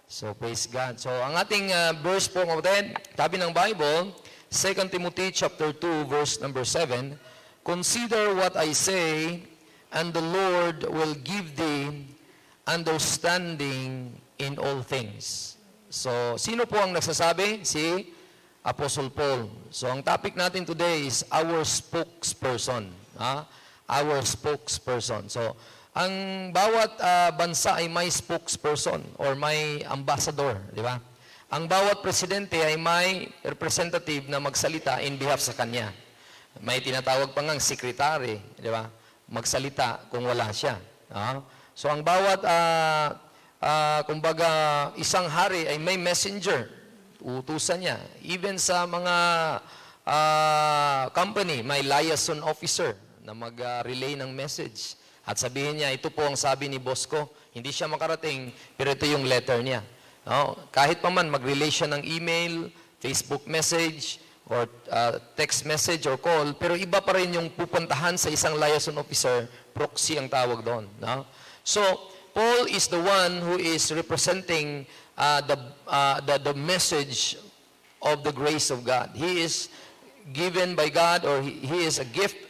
So, praise God. So, ang ating verse po, kapatid, sabi ng Bible, 2 Timothy chapter 2, verse number 7, "Consider what I say, and the Lord will give thee understanding in all things." So, sino po ang nagsasabi? Si Apostle Paul. So, ang topic natin today is our spokesperson. Our spokesperson. So, ang bawat bansa ay may spokesperson or may ambassador, di ba? Ang bawat presidente ay may representative na magsalita in behalf sa kanya. May tinatawag pa ngang secretary, di ba? Magsalita kung wala siya. So ang bawat, kumbaga, isang hari ay may messenger, utusan niya. Even sa mga company, may liaison officer na mag-relay ng message. At sabihin niya, ito po ang sabi ni boss ko. Hindi siya makarating, pero ito yung letter niya. Kahit pa man mag-relay siya ng email, Facebook message, or text message or call, pero iba pa rin yung pupuntahan sa isang liaison officer, proxy ang tawag doon. So, Paul is the one who is representing the message of the grace of God. He is given by God, or he is a gift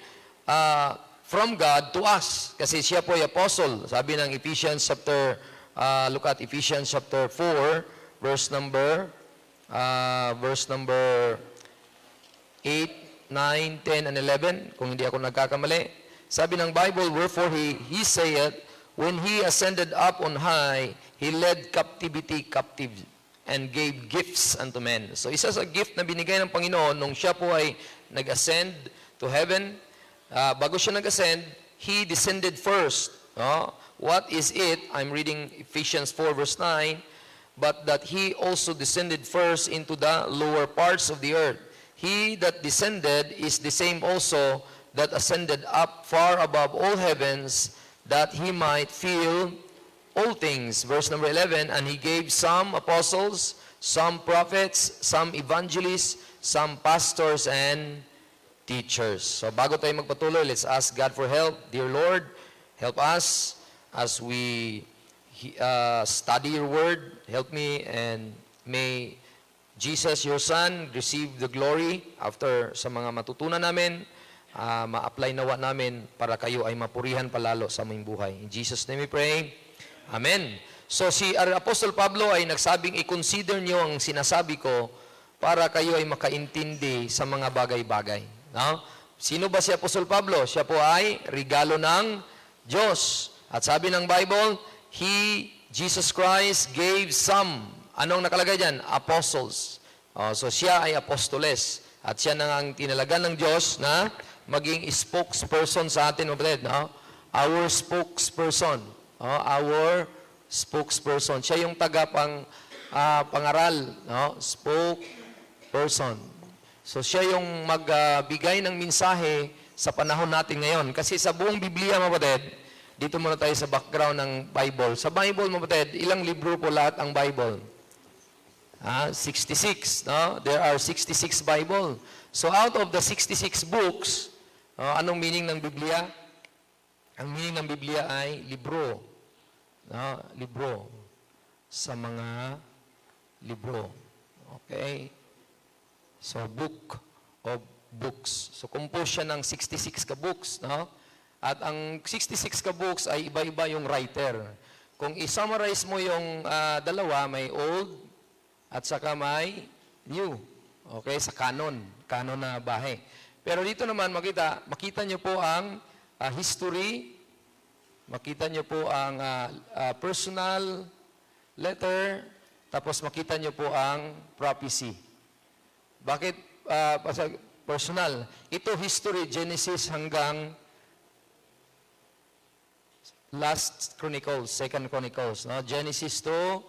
from God to us. Kasi siya po ay apostle. Sabi ng Ephesians chapter, look at Ephesians chapter 4, verse number 8, 9, 10, and 11. Kung hindi ako nagkakamali. Sabi ng Bible, "Wherefore he saith, when he ascended up on high, he led captivity captive and gave gifts unto men." So isa sa gift na binigay ng Panginoon nung siya po ay nag-ascend to heaven. Bago siya nag-ascend, he descended first. What is it? I'm reading Ephesians 4 verse 9. "But that he also descended first into the lower parts of the earth. He that descended is the same also that ascended up far above all heavens, that he might fill all things." Verse number 11, "And he gave some apostles, some prophets, some evangelists, some pastors, and teachers." So bago tayo magpatuloy, let's ask God for help. Dear Lord, help us as we study your word. Help me, and may Jesus, your Son, receive the glory after sa mga matutunan namin, ma-apply nawa namin para kayo ay mapurihan palalo sa aming buhay. In Jesus' name we pray. Amen. So si Apostle Pablo ay nagsabing, i-consider nyo ang sinasabi ko para kayo ay makaintindi sa mga bagay-bagay. Sino ba si Apostol Pablo? Siya po ay regalo ng Diyos. At sabi ng Bible, Jesus Christ gave some. Anong nakalagay dyan? Apostles. So siya ay apostoles. At siya na ang tinalagan ng Diyos na maging spokesperson sa atin. Our spokesperson. Our spokesperson. Siya yung pangaral. Spokesperson. So siya yung magbigay ng mensahe sa panahon natin ngayon. Kasi sa buong Biblia, mapatid, dito muna tayo sa background ng Bible. Sa Bible, mapatid, ilang libro po lahat ang Bible? 66. There are 66 Bible. So out of the 66 books, anong meaning ng Biblia? Ang meaning ng Biblia ay libro. Libro. Sa mga libro. Okay? So, book of books. So, compose siya ng 66 ka books. At ang 66 ka books ay iba-iba yung writer. Kung i-summarize mo yung dalawa, may old at saka may new. Okay? Sa canon. Canon na bahe. Pero dito naman, makita nyo po ang history, makita nyo po ang personal letter, tapos makita nyo po ang prophecy. Bakit personal? Ito history, Genesis hanggang Last Chronicles, Second Chronicles. Genesis to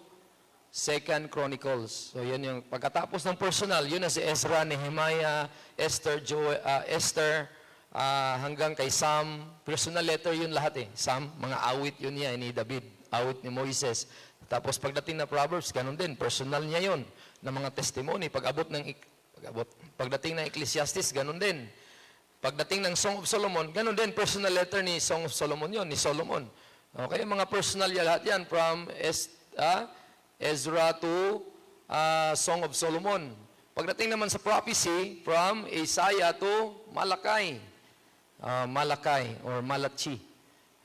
Second Chronicles. So yan yung pagkatapos ng personal, yun na si Ezra, Nehemiah, Esther, hanggang kay Psalm. Personal letter yun lahat Psalm, mga awit yun niya ni David, awit ni Moises. Tapos pagdating na Proverbs, ganun din, personal niya yun, na mga testimony. Pagdating ng Ecclesiastes, ganun din. Pagdating ng Song of Solomon, ganun din, personal letter ni Song of Solomon yun, ni Solomon. Okay, mga personal yan lahat yan, from Ezra to Song of Solomon. Pagdating naman sa prophecy, from Isaiah to Malakay. Malakay or Malachi.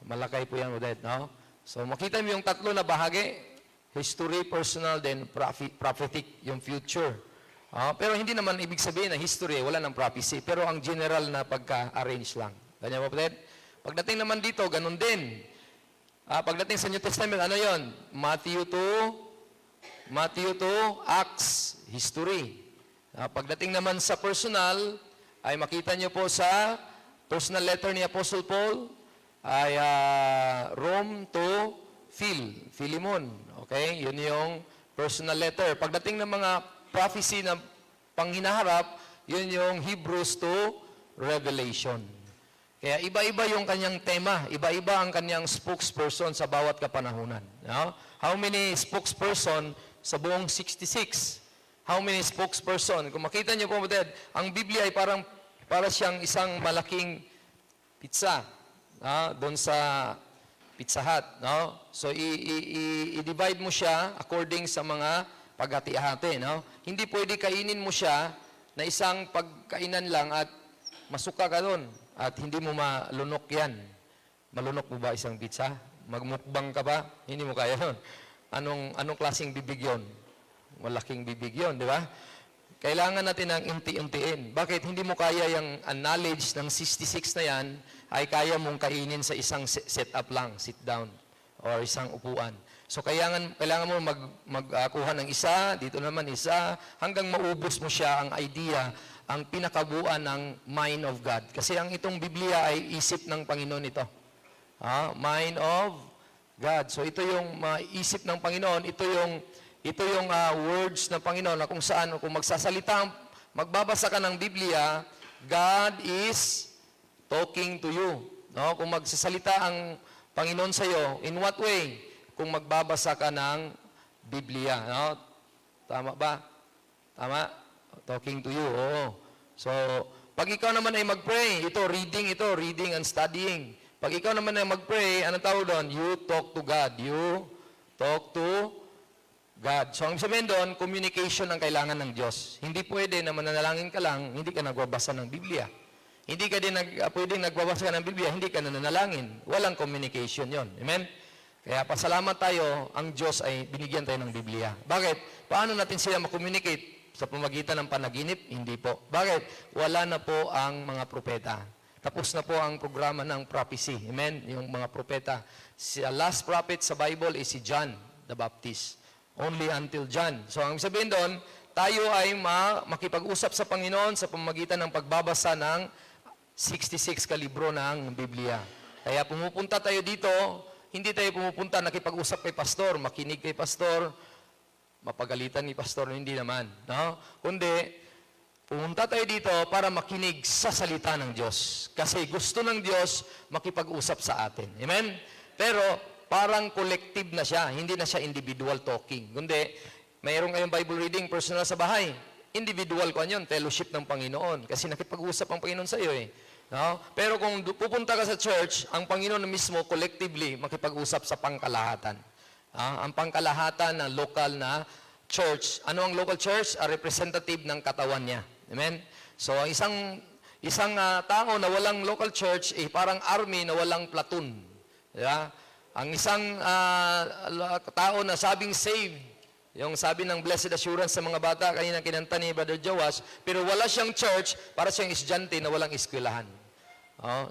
Malakay po yan, Odette, no? So makita mo yung tatlo na bahagi, history, personal, then prophetic, yung future. Pero hindi naman ibig sabihin na history, wala ng prophecy. Pero ang general na pagka-arrange lang. Ganyan po, Odette? Pagdating naman dito, ganun din. Pagdating sa New Testament, ano yon? Matthew to Acts, history. Pagdating naman sa personal, ay makita nyo po sa personal letter ni Apostle Paul, ay Rome to Philemon. Okay? Yun yung personal letter. Pagdating ng mga prophecy na panghinaharap, yun yung Hebrews to Revelation. Kaya iba-iba yung kanyang tema, iba-iba ang kanyang spokesperson sa bawat kapanahunan. No? How many spokesperson sa buong 66? How many spokesperson? Kung makita niyo po, ang Biblia ay para siyang isang malaking pizza. Doon sa Pizza Hut. No? So, i-divide mo siya according sa mga paghati-hati. No? Hindi pwede kainin mo siya na isang pagkainan lang at masuka ka doon. At hindi mo malunok yan. Malunok mo ba isang pizza? Magmukbang ka ba? Hindi mo kaya yun. Anong klaseng bibig yun? Malaking bibig yun, di ba? Kailangan natin ng unti-untiin. Bakit? Hindi mo kaya yung knowledge ng 66 na yan ay kaya mong kainin sa isang setup lang, sit down, or isang upuan. So kailangan mo magkuha ng isa, dito naman isa, hanggang maubos mo siya ang idea, ang pinakabuuan ng mind of God. Kasi ang itong Biblia ay isip ng Panginoon ito. Mind of God. So ito yung isip ng Panginoon, ito yung words ng Panginoon na kung saan, kung magbabasa ka ng Biblia, God is talking to you. No? Kung magsasalita ang Panginoon sa iyo, in what way? Kung magbabasa ka ng Biblia. No? Tama ba? Tama? Talking to you. Oo. So, pag ikaw naman ay mag-pray, reading and studying. Pag ikaw naman ay mag-pray, anong tawag doon? You talk to God. You talk to God. So, ang sabihin doon, communication ang kailangan ng Diyos. Hindi pwede na mananalangin ka lang, hindi ka nagbabasa ng Biblia. Hindi ka din pwedeng nagbabasa ng Biblia, hindi ka nananalangin. Walang communication yon. Amen? Kaya pasalamat tayo, ang Diyos ay binigyan tayo ng Biblia. Bakit? Paano natin sila makommunicate? Sa pamagitan ng panaginip? Hindi po. Bakit? Wala na po ang mga propeta. Tapos na po ang programa ng prophecy. Amen? Yung mga propeta. Si last prophet sa Bible is si John the Baptist. Only until John. So, ang sabihin doon, tayo ay makipag-usap sa Panginoon sa pamamagitan ng pagbabasa ng 66 kalibro ng Biblia. Kaya pumupunta tayo dito, hindi tayo pumupunta nakipag-usap kay pastor, makinig kay pastor, mapagalitan ni pastor, hindi naman. No? Kundi, pumunta tayo dito para makinig sa salita ng Diyos. Kasi gusto ng Diyos makipag-usap sa atin. Amen? Pero, parang collective na siya, hindi na siya individual talking. Kundi, mayroon kayong Bible reading, personal sa bahay. Individual ko yun, fellowship ng Panginoon. Kasi nakipag-usap ang Panginoon sa iyo eh. No? Pero kung pupunta ka sa church, ang Panginoon mismo, collectively, makipag-usap sa pangkalahatan. Ang pangkalahatan na local na church. Ano ang local church? A representative ng katawan niya. Amen? So, isang tao na walang local church, parang army na walang platoon. Diba? Ang isang tao na sabing saved, yung sabi ng blessed assurance sa mga bata, kanina kinanta ni Brother Joas, pero wala siyang church, para siyang estudyante na walang eskwelahan.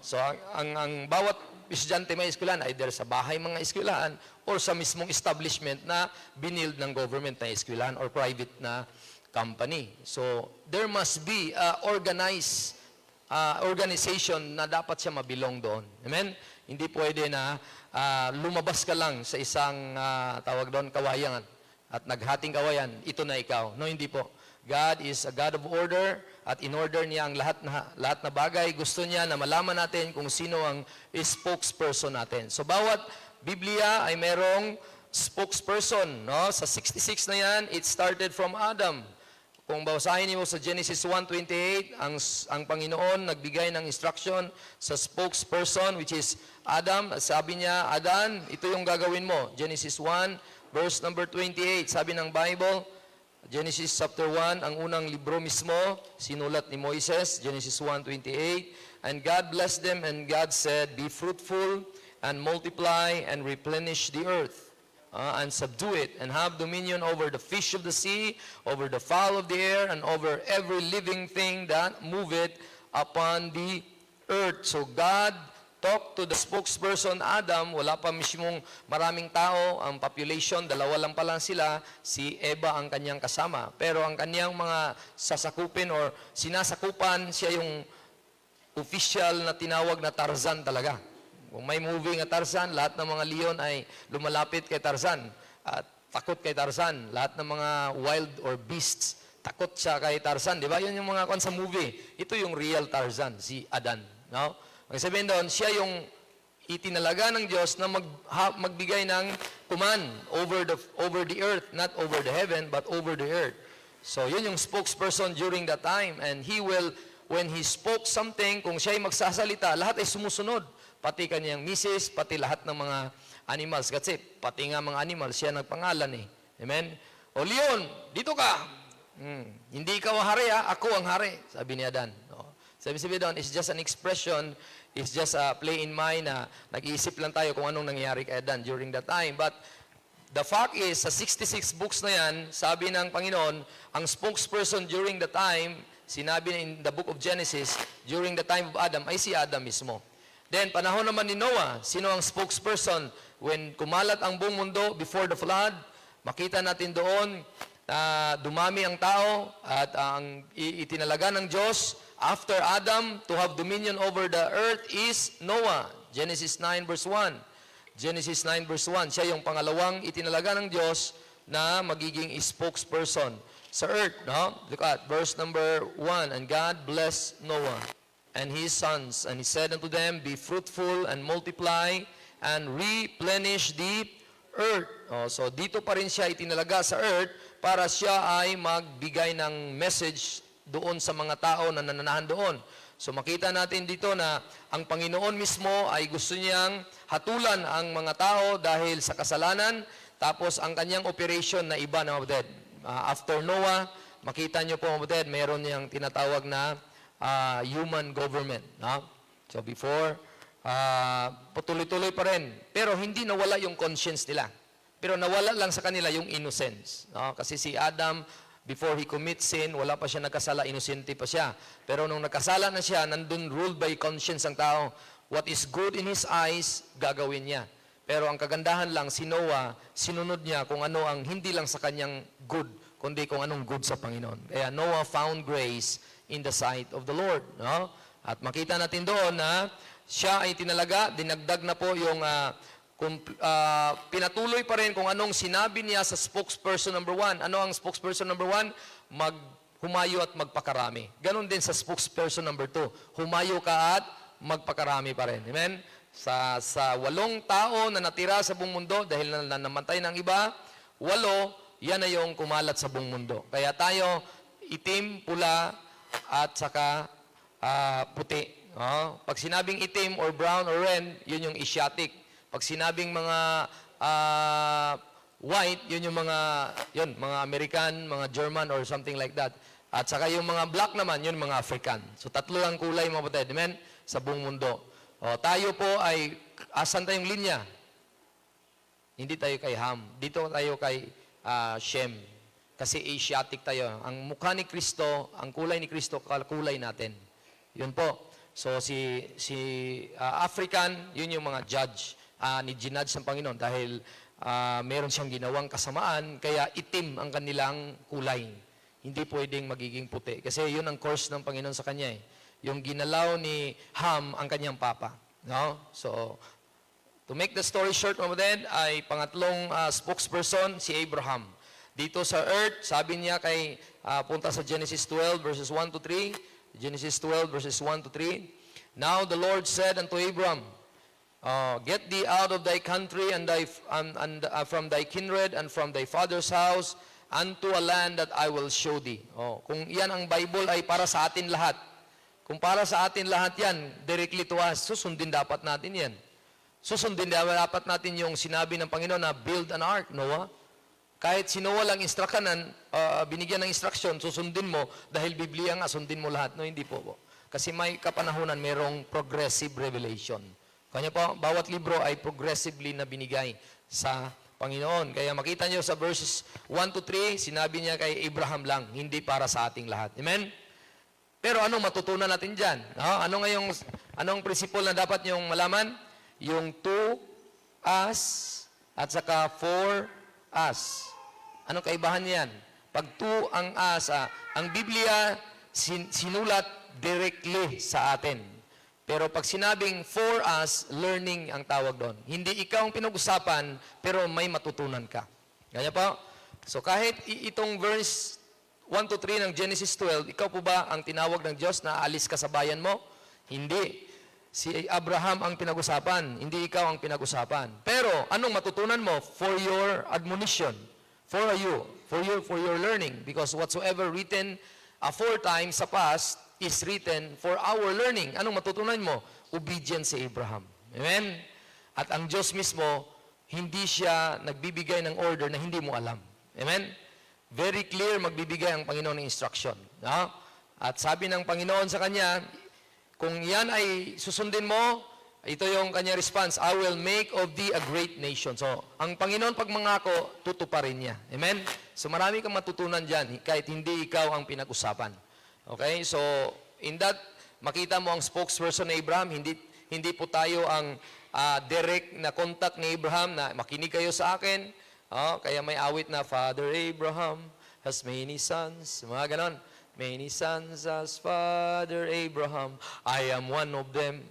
So, ang bawat estudyante may eskwelahan, either sa bahay mga eskwelahan, or sa mismong establishment na binild ng government na eskwelahan, or private na company. So, there must be organized organization na dapat siya mabilong doon. Amen? Hindi pwede na lumabas ka lang sa isang tawag doon, kawayan at naghating kawayan, ito na ikaw. No, hindi po. God is a God of order at in order niya ang lahat na bagay. Gusto niya na malaman natin kung sino ang spokesperson natin. So bawat Biblia ay merong spokesperson. No? Sa 66 na yan, it started from Adam. Kung basahin niyo sa Genesis 1:28, ang Panginoon nagbigay ng instruction sa spokesperson which is Adam. Sabi niya, Adan, ito yung gagawin mo. Genesis 1, verse number 28, sabi ng Bible, Genesis chapter 1, ang unang libro mismo, sinulat ni Moises, Genesis 1:28, and God blessed them, and God said, be fruitful, and multiply, and replenish the earth, and subdue it, and have dominion over the fish of the sea, over the fowl of the air, and over every living thing that moveth upon the earth. So God talked to the spokesperson Adam, wala pa mismong maraming tao, ang population, dalawa lang pala sila, si Eva ang kanyang kasama. Pero ang kanyang mga sasakupin or sinasakupan, siya yung official na tinawag na Tarzan talaga. Kung may movie nga Tarzan, lahat ng mga leon ay lumalapit kay Tarzan at takot kay Tarzan. Lahat ng mga wild or beasts, takot siya kay Tarzan. Di ba? Yun yung mga kon sa movie. Ito yung real Tarzan, si Adan. No? Ang sabihin doon, siya yung itinalaga ng Diyos na magbigay ng command over the earth, not over the heaven, but over the earth. So, yun yung spokesperson during that time. And he will, when he spoke something, kung siya ay magsasalita, lahat ay sumusunod. Pati kanyang misis, pati lahat ng mga animals. Kasi pati nga mga animals, siya nagpangalan eh. Amen? O Leon, dito ka. Hindi ikaw ang hari, ako ang hari. Sabi ni Adan. Sabi doon, it's just an expression, it's just a play in mind na nag-iisip lang tayo kung anong nangyayari kay Adan during that time. But the fact is, sa 66 books na yan, sabi ng Panginoon, ang spokesperson during the time, sinabi in the book of Genesis, during the time of Adam, ay si Adam mismo. Then, panahon naman ni Noah, sino ang spokesperson? When kumalat ang buong mundo before the flood, makita natin doon, dumami ang tao at ang itinalaga ng Diyos after Adam to have dominion over the earth is Noah. Genesis 9 verse 1. Genesis 9 verse 1. Siya yung pangalawang itinalaga ng Diyos na magiging spokesperson sa earth. No? Look at verse number 1. And God blessed Noah and his sons, and he said unto them, be fruitful and multiply and replenish the earth. So dito pa rin siya itinalaga sa earth para siya ay magbigay ng message doon sa mga tao na nananahan doon. So makita natin dito na ang Panginoon mismo ay gusto niyang hatulan ang mga tao dahil sa kasalanan, tapos ang kanyang operation na iba na mabutid. After Noah, makita niyo po mabutid, mayroon niyang tinatawag na human government. No? So before, patuloy-tuloy pa rin. Pero hindi nawala yung conscience nila. Pero nawala lang sa kanila yung innocence. No? Kasi si Adam, before he commits sin, wala pa siya nagkasala, inosente pa siya. Pero nung nagkasala na siya, nandun ruled by conscience ang tao. What is good in his eyes, gagawin niya. Pero ang kagandahan lang, si Noah, sinunod niya kung ano ang hindi lang sa kanyang good, kundi kung anong good sa Panginoon. Kaya Noah found grace in the sight of the Lord. No? At makita natin doon na siya ay tinalaga, dinagdag na po yung pinatuloy pa rin kung anong sinabi niya sa spokesperson number 1. Ano ang spokesperson number 1? Humayo at magpakarami. Ganon din sa spokesperson number 2. Humayo ka at magpakarami pa rin. Amen? Sa 8 tao na natira sa buong mundo dahil namatay ng iba, 8, yan na yung kumalat sa buong mundo. Kaya tayo, itim, pula, at saka puti. Pag sinabing itim or brown or red, yun yung Asiatic. Pag sinabing mga white, yun yung mga American, mga German or something like that. At saka yung mga black naman, yun mga African. So tatlo lang kulay mga kapatid, amen? Sa buong mundo. Tayo po ay, asan tayong linya? Hindi tayo kay Ham. Dito tayo kay Shem. Kasi Asiatic tayo. Ang mukha ni Kristo, ang kulay ni Kristo, kulay natin. Yun po. So si African, yun yung mga judge. Ni ginudge ng Panginoon dahil meron siyang ginawang kasamaan, kaya itim ang kanilang kulay. Hindi pwedeng magiging puti. Kasi yun ang course ng Panginoon sa kanya. Yung ginalaw ni Ham ang kanyang papa. No? So, to make the story short, mga ay pangatlong spokesperson, si Abraham. Dito sa earth, sabi niya kay, punta sa Genesis 12 verses 1 to 3. Genesis 12 verses 1 to 3. Now the Lord said unto Abram, get thee out of thy country and from thy kindred and from thy father's house unto a land that I will show thee. Kung yan ang Bible ay para sa atin lahat. Kung para sa atin lahat yan, directly to us, susundin dapat natin yan. Susundin dapat natin yung sinabi ng Panginoon na build an ark, Noah. Kahit sino walang binigyan ng instruction, susundin mo dahil Biblia nga, sundin mo lahat. No, hindi po. Kasi may kapanahunan, mayroong progressive revelation. Kanya po, bawat libro ay progressively na binigay sa Panginoon. Kaya makita nyo sa verses 1 to 3, sinabi niya kay Abraham lang, hindi para sa ating lahat. Amen? Pero anong matutunan natin dyan? No? Anong principle na dapat nyong malaman? Yung to us at saka for us. Anong kaibahan niyan? Pag to ang us, ang Biblia sinulat directly sa atin. Pero pag sinabing for us, learning ang tawag doon. Hindi ikaw ang pinag-usapan, pero may matutunan ka. Ganyan po? So kahit itong verse 1 to 3 ng Genesis 12, ikaw po ba ang tinawag ng Diyos na aalis ka sa bayan mo? Hindi. Si Abraham ang pinag-usapan, hindi ikaw ang pinag-usapan. Pero anong matutunan mo? For your admonition, for your learning. Because whatsoever written aforetime sa past is written for our learning. Anong matutunan mo? Obedience si Abraham. Amen? At ang Diyos mismo, hindi siya nagbibigay ng order na hindi mo alam. Amen? Very clear magbibigay ang Panginoon ng instruction. No? At sabi ng Panginoon sa kanya, kung yan ay susundin mo, ito yung kanya response, I will make of thee a great nation. So, ang Panginoon pag mangako, tutuparin niya. Amen? So, marami kang matutunan dyan, kahit hindi ikaw ang pinag-usapan. Okay? So, in that, makita mo ang spokesperson ni Abraham, hindi po tayo ang direct na contact ni Abraham na makinig kayo sa akin. Kaya may awit na, Father Abraham has many sons. Mga ganon. Many sons as Father Abraham. I am one of them.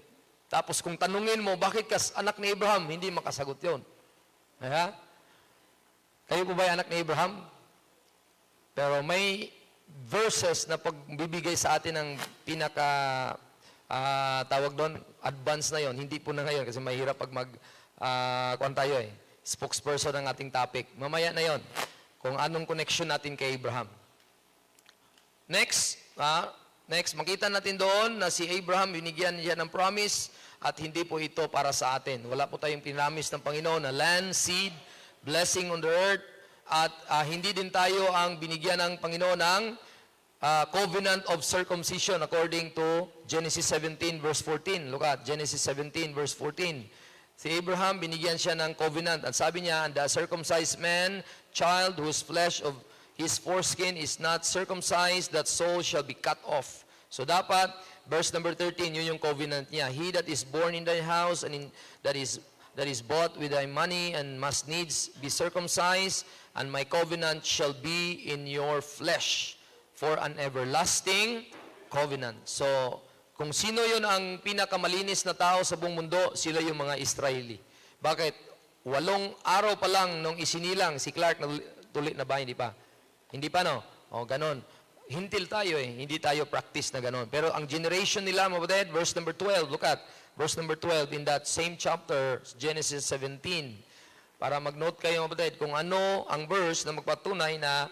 Tapos kung tanungin mo, bakit ka anak ni Abraham? Hindi makasagot yun. Kaya? Kayo po ba anak ni Abraham? Pero may verses na pagbibigay sa atin ng pinaka tawag doon, advance na yon. Hindi po na ngayon kasi mahirap pag kuwan tayo spokesperson ng ating topic. Mamaya na yon. Kung anong connection natin kay Abraham. Next, makita natin doon na si Abraham, binigyan niya ng promise at hindi po ito para sa atin. Wala po tayong pinamis ng Panginoon na land, seed, blessing on the earth, at hindi din tayo ang binigyan ng Panginoon ng covenant of circumcision according to Genesis 17 verse 14. Look at Genesis 17 verse 14. Si Abraham, binigyan siya ng covenant. At sabi niya, the circumcised man, child whose flesh of his foreskin is not circumcised, that soul shall be cut off. So dapat, verse number 13, yun yung covenant niya. He that is born in thy house and that is bought with thy money and must needs be circumcised, and my covenant shall be in your flesh for an everlasting covenant. So, kung sino yun ang pinakamalinis na tao sa buong mundo, sila yung mga Israeli. Bakit? 8 araw pa lang nung isinilang si Clark na tuloy na ba? Hindi pa. Hindi pa, no? O, ganon. Hintil tayo Hindi tayo practice na ganon. Pero ang generation nila, mabatid, verse number 12, look at, verse number 12 in that same chapter, Genesis 17. Para mag-note kayo, mabatid, kung ano ang verse na magpatunay na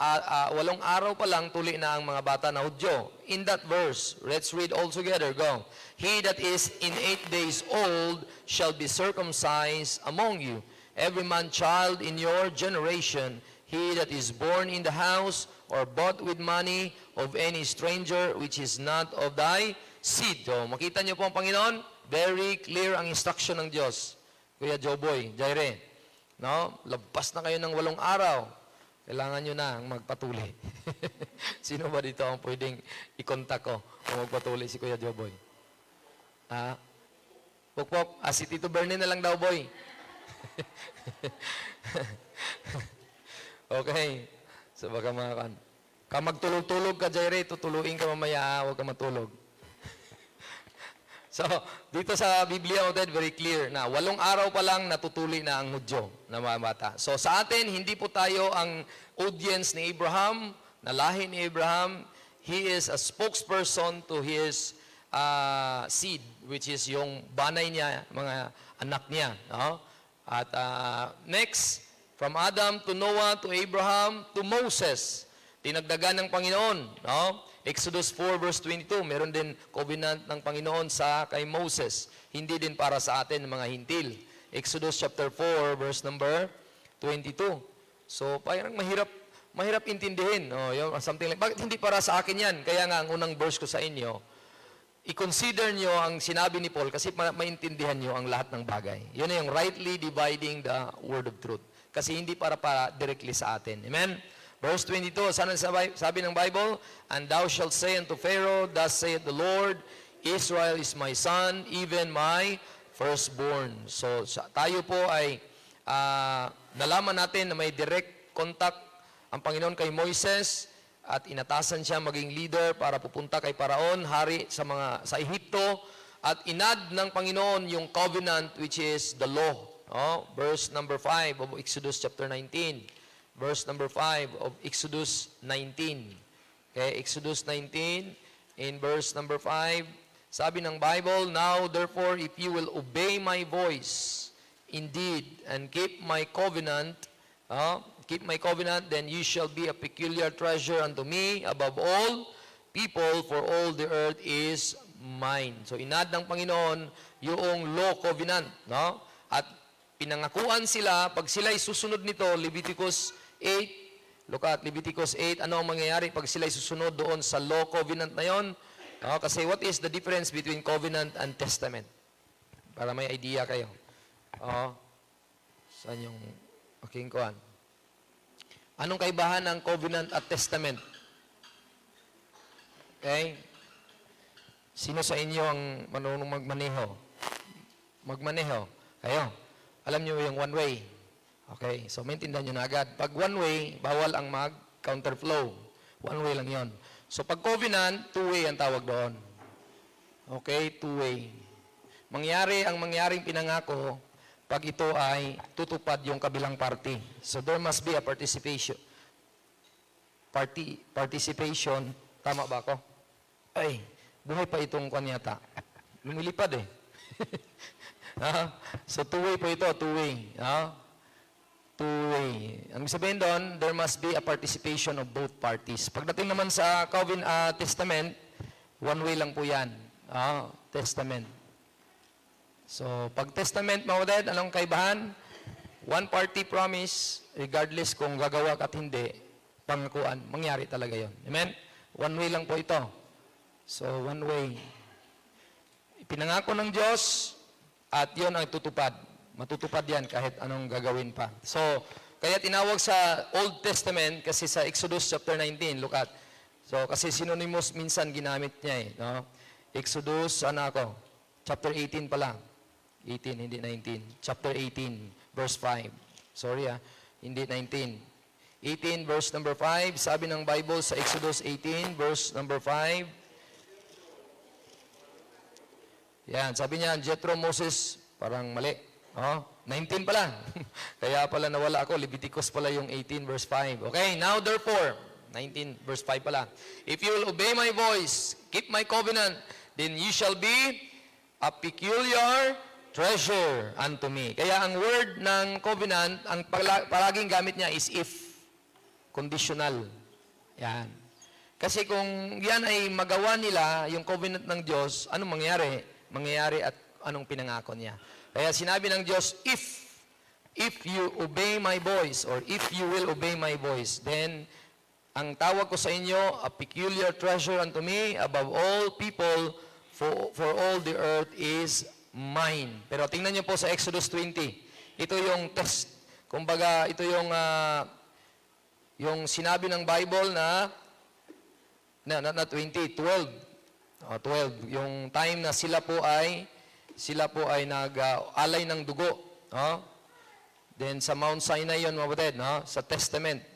8 araw pa lang tuli na ang mga bata na Hudyo. In that verse, let's read all together. Go. He that is in 8 days old shall be circumcised among you. Every man child in your generation, he that is born in the house or bought with money of any stranger which is not of thy seed. So, makita niyo po ang Panginoon, very clear ang instruction ng Diyos. Kuya Joboy, Jaire, no? Labas na kayo ng 8 araw. Kailangan nyo na magpatuli. Sino ba dito ang pwedeng i-contact ko kung magpatuli si Kuya Joboy? Pukpok, si Tito Bernie na lang daw, boy. Okay. So baka magtulog-tulog ka, Jaire, tutuluin ka mamaya, huwag ka matulog. So, dito sa Biblia, very clear na 8 araw pa lang natutuli na ang Hudyo na mga bata. So, sa atin, hindi po tayo ang audience ni Abraham, na lahi ni Abraham. He is a spokesperson to his seed, which is yung banay niya, mga anak niya. No? At next, from Adam to Noah to Abraham to Moses, tinagdagan ng Panginoon. No? Exodus 4 verse 22, meron din covenant ng Panginoon sa kay Moses. Hindi din para sa atin mga hintil. Exodus chapter 4 verse number 22. So, parang mahirap intindihin. Yung something like, bakit hindi para sa akin yan? Kaya nga, ang unang verse ko sa inyo, i-consider nyo ang sinabi ni Paul kasi maintindihan nyo ang lahat ng bagay. Yun na yung rightly dividing the word of truth. Kasi hindi para directly sa atin. Amen? Verse 22, sabi ng Bible, "And thou shalt say unto Pharaoh, Thus saith the Lord, Israel is my son, even my firstborn." So tayo po ay nalaman natin na may direct contact ang Panginoon kay Moises at inatasan siya maging leader para pupunta kay Paraon, hari sa Ehipto, at inad ng Panginoon yung covenant which is the law. Verse number 5 of Exodus chapter 19. Verse number 5 of Exodus 19. Okay, Exodus 19 in verse number 5. Sabi ng Bible, "Now therefore if you will obey my voice indeed and keep my covenant, then you shall be a peculiar treasure unto me above all people, for all the earth is mine." So inad ng Panginoon yung law covenant, no? At pinangakuan sila, pag sila'y susunod nito, Leviticus 8, look at Leviticus 8, ano ang mangyayari pag sila'y susunod doon sa law covenant na yon? Kasi what is the difference between covenant and testament? Para may idea kayo. Saan yung aking kuhan? Anong kaibahan ng covenant at testament? Okay? Sino sa inyo ang marunong magmaneho? Magmaneho. Kayo. Alam niyo yung one way. Okay? So, maintindihan nyo na agad. Pag one way, bawal ang mag-counterflow. One way lang yon. So, pag covenant, two-way ang tawag doon. Okay? Two-way. Ang mangyaring pinangako, pag ito ay tutupad yung kabilang party. So, there must be a participation. Participation. Tama ba ako? Ay, buhay pa itong kanyata. Lumilipad eh. So, two-way po ito. Two-way. Two-way. Ang sabihin doon, there must be a participation of both parties. Pagdating naman sa Testament, one way lang po yan. Testament. So, pag Testament, mga anong kaibahan? One party promise, regardless kung gagawa ka at hindi, pangakuan, mangyari talaga yon. Amen? One way lang po ito. So, one way. Ipinangako ng Diyos, at yon ang tutupad. Matutupad yan kahit anong gagawin pa. So, kaya tinawag sa Old Testament, kasi sa Exodus chapter 19, look at. So, kasi synonymous minsan ginamit niya eh. No? Exodus, chapter 18 pala. 18, hindi 19. Chapter 18, verse 5. Sorry hindi 19. 18, verse number 5. Sabi ng Bible sa Exodus 18, verse number 5. Yan, sabi niya, Jethro, Moses, parang mali. 19 pala. Kaya pala nawala ako. Leviticus pala yung 18, verse 5. Okay, now therefore, 19, verse 5 pala. "If you will obey my voice, keep my covenant, then you shall be a peculiar treasure unto me." Kaya ang word ng covenant, ang palaging gamit niya is if. Conditional. Yan. Kasi kung yan ay magawa nila, yung covenant ng Diyos, anong mangyayari? Mangyayari at anong pinangako niya. Kaya sinabi ng Diyos, if you obey my voice, or if you will obey my voice, then ang tawag ko sa inyo, a peculiar treasure unto me, above all people, for all the earth is mine. Pero tingnan niyo po sa Exodus 20. Ito yung test. Kumbaga, ito yung sinabi ng Bible na 20, 12. 12. Yung time na sila po ay nag-alay ng dugo. Then sa Mount Sinai yun, mga batid, sa Testament.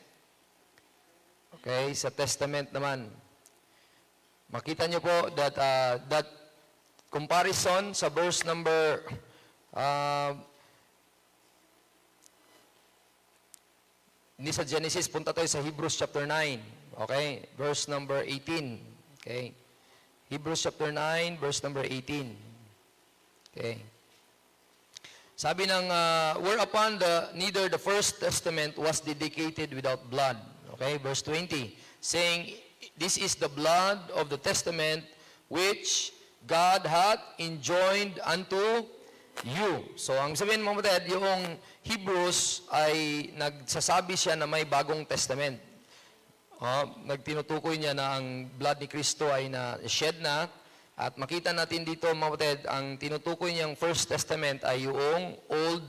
Okay, sa Testament naman. Makita niyo po that comparison sa verse number hindi sa Genesis, punta tayo sa Hebrews chapter 9. Okay, verse number 18. Okay. Hebrews chapter 9, verse number 18. Okay. Sabi ng, whereupon neither the first testament was dedicated without blood. Okay, verse 20. Saying, "This is the blood of the testament which God hath enjoined unto you. So, ang sabihin mo, kapatid, yung Hebrews ay nagsasabi siya na may bagong testament. Nagtinutukoy niya na ang blood ni Kristo ay na-shed na. At makita natin dito, mga kapatid, ang tinutukoy niyang First Testament ay yung Old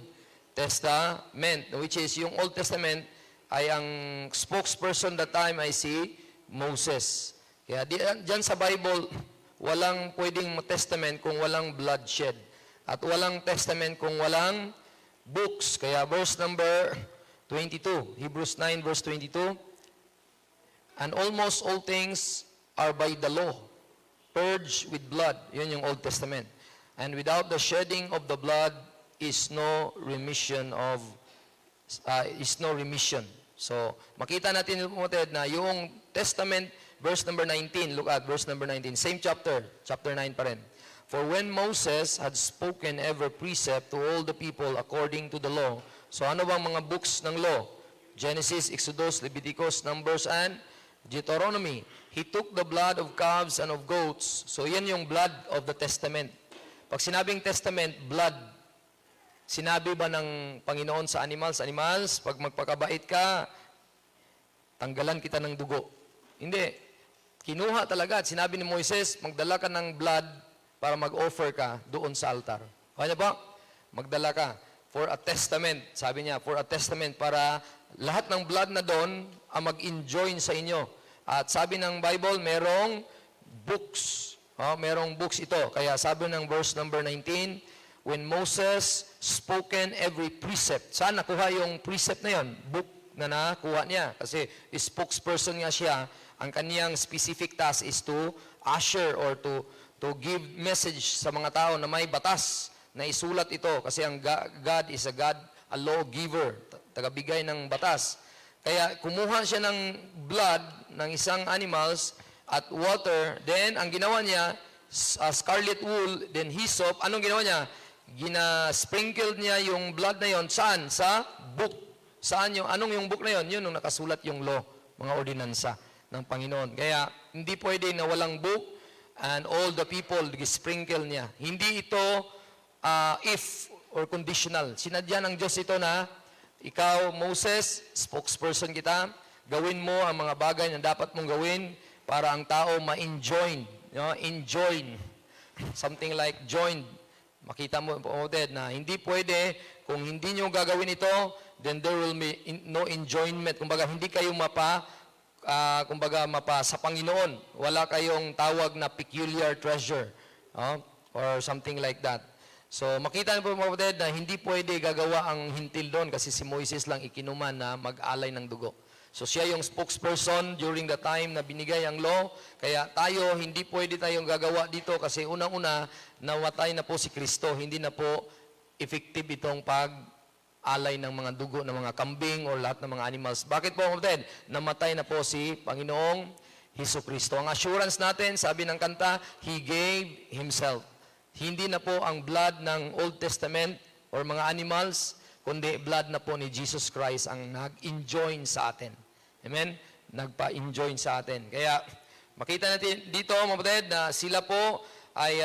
Testament, which is yung Old Testament ay ang spokesperson that time ay si Moses. Kaya diyan sa Bible, walang pwedeng testament kung walang bloodshed. At walang testament kung walang books. Kaya verse number 22, Hebrews 9 verse 22, and almost all things are by the law, purged with blood. Yun yung Old Testament. And without the shedding of the blood is no remission of So, makita natin na yung Testament, verse number 19, look at verse number 19, same chapter 9 pa rin. For when Moses had spoken every precept to all the people according to the law, so ano bang mga books ng law? Genesis, Exodus, Leviticus, Numbers, and Deuteronomy. He took the blood of calves and of goats. So yan yung blood of the testament. Pag sinabing testament, blood. Sinabi ba ng Panginoon sa animals, pag magpakabait ka, tanggalan kita ng dugo. Hindi. Kinuha talaga at sinabi ni Moises, magdala ka ng blood para mag-offer ka doon sa altar. Kaya ba? Magdala ka for a testament. Sabi niya, for a testament para lahat ng blood na doon ang mag-enjoin sa inyo. At sabi ng Bible, merong books. Merong books ito. Kaya sabi ng verse number 19, when Moses spoken every precept. Saan nakuha yung precept na yon? Book na nakuha niya. Kasi spokesperson nga siya. Ang kaniyang specific task is to usher or to give message sa mga tao na may batas na isulat ito. Kasi ang God is a lawgiver, tagabigay ng batas. Kaya kumuha siya ng blood ng isang animals at water. Then, ang ginawa niya, scarlet wool, then hyssop. Anong ginawa niya? Gina-sprinkled niya yung blood na yon. Saan? Sa book. Saan yung, anong yung book na yon? Yun, nung nakasulat yung law, mga ordinansa ng Panginoon. Kaya, hindi pwede na walang book and all the people, sprinkle niya. Hindi ito if or conditional. Sinadya ng Diyos ito na, ikaw, Moses, spokesperson kita, gawin mo ang mga bagay na dapat mong gawin para ang tao ma-enjoin. Enjoin. Something like joined. Makita mo po na hindi pwede, kung hindi nyo gagawin ito, then there will be no enjoyment. Kumbaga, hindi kayo mapa sa Panginoon. Wala kayong tawag na peculiar treasure. Or something like that. So, makita niyo po mga kapatid na hindi pwede gagawa ang hintil doon kasi si Moises lang ikinuman na mag-alay ng dugo. So, siya yung spokesperson during the time na binigay ang law. Kaya tayo, hindi pwede tayong gagawa dito kasi unang-una, namatay na po si Kristo. Hindi na po effective itong pag-alay ng mga dugo ng mga kambing o lahat ng mga animals. Bakit po mga kapatid? Namatay na po si Panginoong Jesucristo. Ang assurance natin, sabi ng kanta, He gave Himself. Hindi na po ang blood ng Old Testament or mga animals, kundi blood na po ni Jesus Christ ang nag-enjoin sa atin. Amen? Nagpa-enjoin sa atin. Kaya makita natin dito, mga kapatid, na sila po ay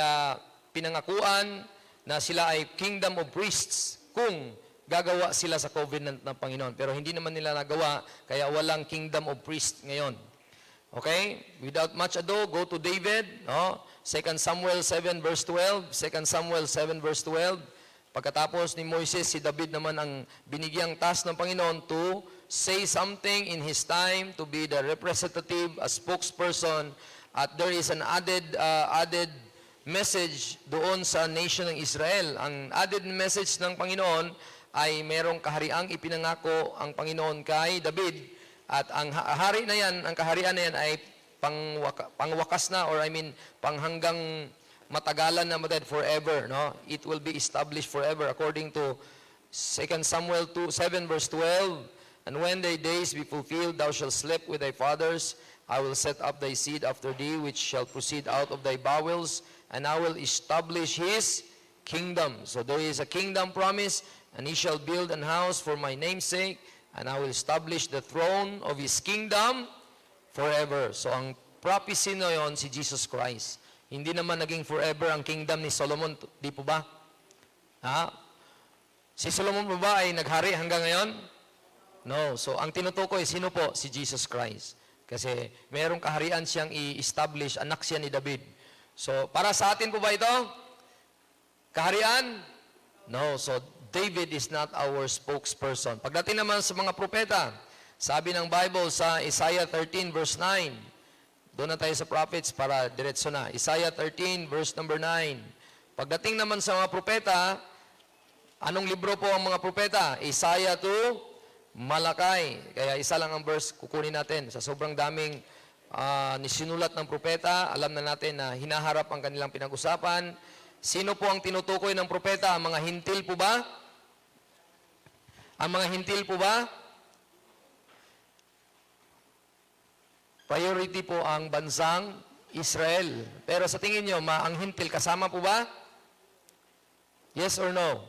pinangakuan na sila ay kingdom of priests kung gagawa sila sa covenant ng Panginoon. Pero hindi naman nila nagawa, kaya walang kingdom of priests ngayon. Okay? Without much ado, go to David. 2 Samuel 7 verse 12. 2 Samuel 7 verse 12. Pagkatapos ni Moises, si David naman ang binigyang task ng Panginoon to say something in his time, to be the representative, a spokesperson. At there is an added message doon sa nation ng Israel. Ang added message ng Panginoon ay merong kahariang ipinangako ang Panginoon kay David. At ang hari na yan, ang kaharian na yan ay pangwakas na, or panghanggang matagalan na forever. No? It will be established forever according to 2 Samuel 7 verse 12. And when thy days be fulfilled, thou shalt sleep with thy fathers. I will set up thy seed after thee, which shall proceed out of thy bowels, and I will establish his kingdom. So there is a kingdom promise, and he shall build an house for my name's sake, and I will establish the throne of his kingdom forever. So ang prophecy na yon si Jesus Christ. Hindi naman naging forever ang kingdom ni Solomon, di po ba? Ha? Si Solomon pa ba ay naghari hanggang ngayon? No. So, ang tinutukoy, sino po? Si Jesus Christ. Kasi mayroong kaharian siyang i-establish, anak siya ni David. So, para sa atin po ba ito? Kaharian? No. So, David is not our spokesperson. Pagdating naman sa mga propeta, sabi ng Bible sa Isaiah 13 verse 9, doon na tayo sa prophets para diretso na. Isaiah 13 verse number 9. Pagdating naman sa mga propeta, anong libro po ang mga propeta? Isaiah to Malakay. Kaya isa lang ang verse kukunin natin. Sa sobrang daming nisinulat ng propeta, alam na natin na hinaharap ang kanilang pinag-usapan. Sino po ang tinutukoy ng propeta? Ang mga hintil po ba? Ang mga hintil po ba? Priority po ang bansang Israel. Pero sa tingin nyo, ang hintil kasama po ba? Yes or no?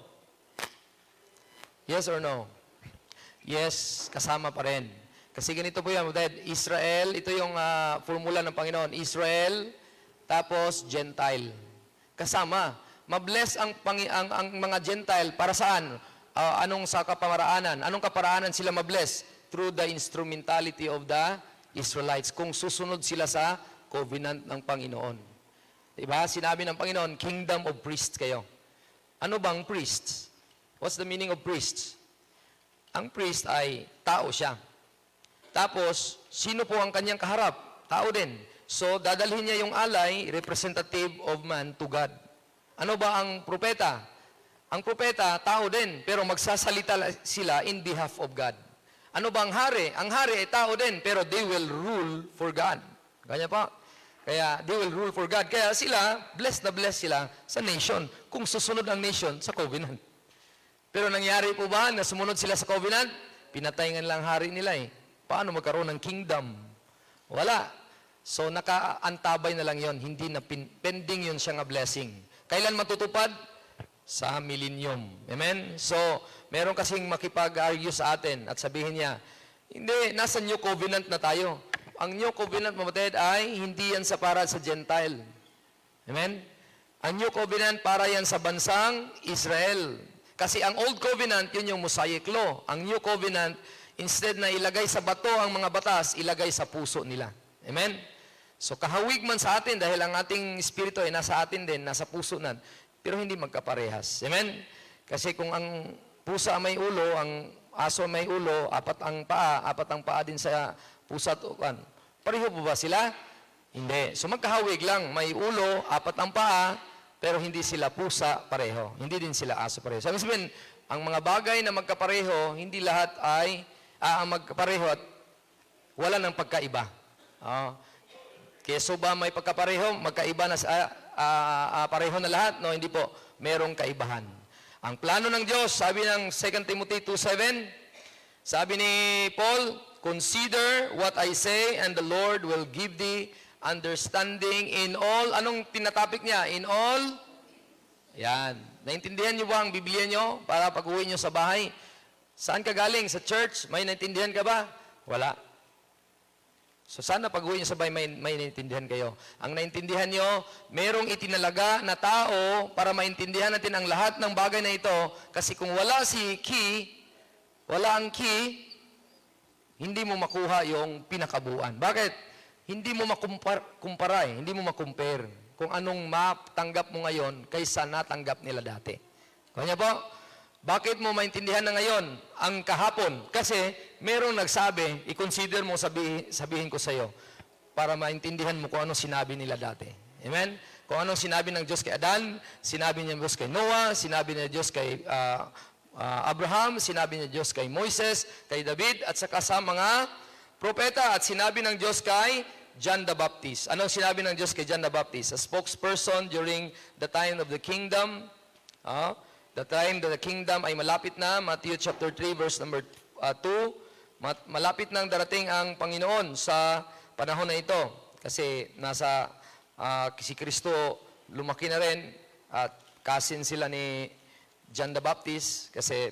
Yes or no? Yes, kasama pa rin. Kasi ganito po yan, Israel, ito yung formula ng Panginoon. Israel, tapos Gentile. Kasama. Mabless ang mga Gentile para saan? Anong sa kaparaanan? Anong kaparaanan sila mabless? Through the instrumentality of the Israelites, kung susunod sila sa covenant ng Panginoon. Diba? Sinabi ng Panginoon, kingdom of priests kayo. Ano bang priests? What's the meaning of priests? Ang priest ay tao siya. Tapos, sino po ang kanyang kaharap? Tao din. So, dadalhin niya yung alay, representative of man to God. Ano ba ang propeta? Ang propeta, tao din, pero magsasalita sila in behalf of God. Ano ba ang hari? Ang hari ay tao din, pero they will rule for God. Ganyan pa. Kaya, they will rule for God. Kaya sila, blessed na blessed sila sa nation, kung susunod ang nation sa covenant. Pero nangyari po ba na sumunod sila sa covenant? Pinatay nga lang hari nila eh. Paano magkaroon ng kingdom? Wala. So, nakaantabay na lang yon, hindi na pending yun siya nga blessing. Kailan matutupad? Sa millennium. Amen? So, meron kasing makipag-argue sa atin at sabihin niya, hindi, nasa New Covenant na tayo. Ang New Covenant, mamatid, ay hindi yan para sa Gentile. Amen? Ang New Covenant, para yan sa bansang Israel. Kasi ang Old Covenant, yun yung Mosaic Law. Ang New Covenant, instead na ilagay sa bato ang mga batas, ilagay sa puso nila. Amen? So, kahawig man sa atin, dahil ang ating espiritu ay nasa atin din, nasa puso nan, pero hindi magkaparehas. Amen? Kasi kung ang pusa may ulo, ang aso may ulo, apat ang paa din sa pusa at ukan. Pareho po ba sila? Hindi. So magkahawig lang, may ulo, apat ang paa, pero hindi sila pusa pareho. Hindi din sila aso pareho. Sabi sabihin, ang mga bagay na magkapareho, hindi lahat ay magkapareho at wala ng pagkaiba. Keso ba may pagkapareho, magkaiba na pareho na lahat? No, hindi po. Merong kaibahan. Ang plano ng Diyos, sabi ng 2 Timothy 2:7, sabi ni Paul, consider what I say and the Lord will give thee understanding in all. Anong tinatapik niya? In all? Yan. Naintindihan niyo ba ang Biblia niyo para pag-uwi niyo sa bahay? Saan ka galing? Sa church? May naintindihan ka ba? Wala. So sana pag-uwi niyo sa bahay, may naintindihan kayo. Ang naintindihan niyo, merong itinalaga na tao para maintindihan natin ang lahat ng bagay na ito. Kasi kung wala si key, wala ang key, hindi mo makuha yung pinakabuuan. Bakit? Hindi mo makumpara hindi mo makumpare kung anong matanggap mo ngayon kaysa natanggap nila dati. Kanya po? Bakit mo maintindihan na ngayon ang kahapon? Kasi merong nagsabi, i-consider mo, sabihin ko sa iyo, para maintindihan mo kung anong sinabi nila dati. Amen? Kung anong sinabi ng Diyos kay Adan, sinabi niya ng Diyos kay Noah, sinabi niya Diyos kay Abraham, sinabi niya Diyos kay Moises, kay David, at saka sa mga propeta. At sinabi ng Diyos kay John the Baptist. Anong sinabi ng Diyos kay John the Baptist? A spokesperson during the time of the kingdom. The time that the kingdom ay malapit na, Matthew chapter 3 verse number 2, malapit nang darating ang Panginoon sa panahon na ito. Kasi si Kristo lumaki na rin at cousin sila ni John the Baptist kasi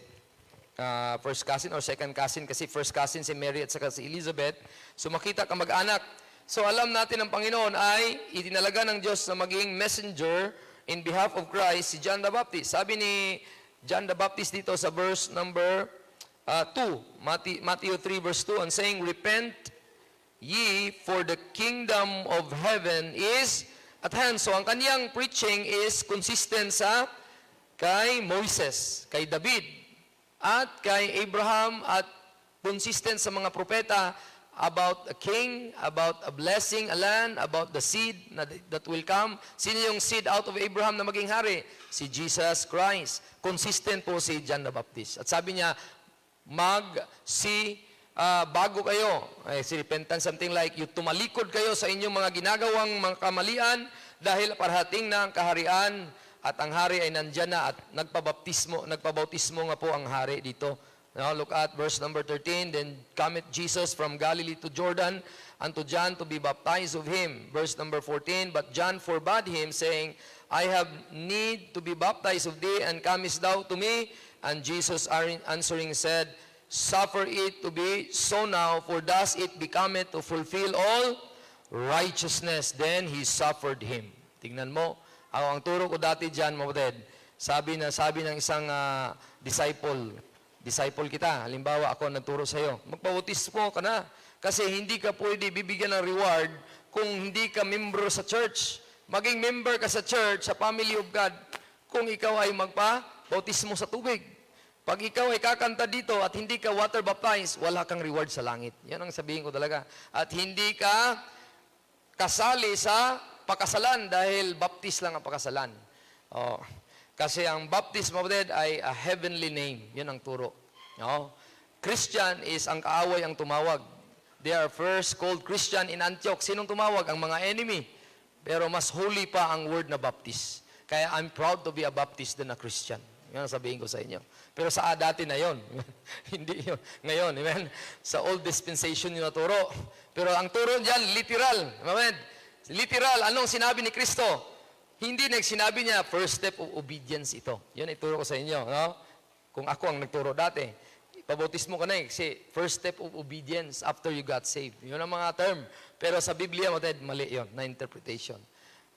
first cousin or second cousin kasi first cousin si Mary at saka si Elizabeth. So makita ka mag-anak. So alam natin ang Panginoon ay itinalaga ng Diyos na maging messenger in behalf of Christ, si John the Baptist. Sabi ni John the Baptist dito sa verse number 2, Matthew 3 verse 2, and saying, "Repent ye, for the kingdom of heaven is at hand." So ang kaniyang preaching is consistent sa kay Moses, kay David, at kay Abraham, at consistent sa mga propeta about a king, about a blessing, a land, about the seed that will come. Sino yung seed out of Abraham na maging hari? Si Jesus Christ. Consistent po si John the Baptist. At sabi niya, bago kayo, si repentance, something like, you tumalikod kayo sa inyong mga ginagawang mga kamalian dahil parating na ang kaharian at ang hari ay nandyan na at nagpabautismo nga po ang hari dito. Now look at verse number 13. Then cometh Jesus from Galilee to Jordan unto John to be baptized of him. Verse number 14. But John forbade him, saying, I have need to be baptized of thee, and comest thou to me? And Jesus answering said, Suffer it to be so now, for thus it becometh to fulfill all righteousness. Then he suffered him. Tingnan mo, ang turo ko dati dyan, mabutid, sabi ng isang disciple kita, halimbawa ako nagturo sa iyo, magpabautismo ka na. Kasi hindi ka pwede bibigyan ng reward kung hindi ka membro sa church. Maging member ka sa church, sa family of God, kung ikaw ay magpabautismo sa tubig. Pag ikaw ay kakanta dito at hindi ka water baptized, wala kang reward sa langit. Yan ang sabihin ko talaga. At hindi ka kasali sa pakasalan dahil baptist lang ang pakasalan. Oh. Kasi ang baptism ay a heavenly name. Yun ang turo. No? Christian is ang kaaway ang tumawag. They are first called Christian in Antioch. Sinong tumawag? Ang mga enemy. Pero mas holy pa ang word na Baptist. Kaya I'm proud to be a Baptist than a Christian. Yan ang sabihin ko sa inyo. Pero sa dati na yon. Hindi yun. Ngayon, amen? Sa old dispensation yung naturo. Pero ang turo dyan, literal. Amen? Literal. Anong sinabi ni Kristo? Hindi sinabi niya, first step of obedience ito. Yun ituro ko sa inyo. No? Kung ako ang nagturo dati, pabautismo ka na kasi first step of obedience after you got saved. Yun ang mga term. Pero sa Biblia, mali yun, na interpretation.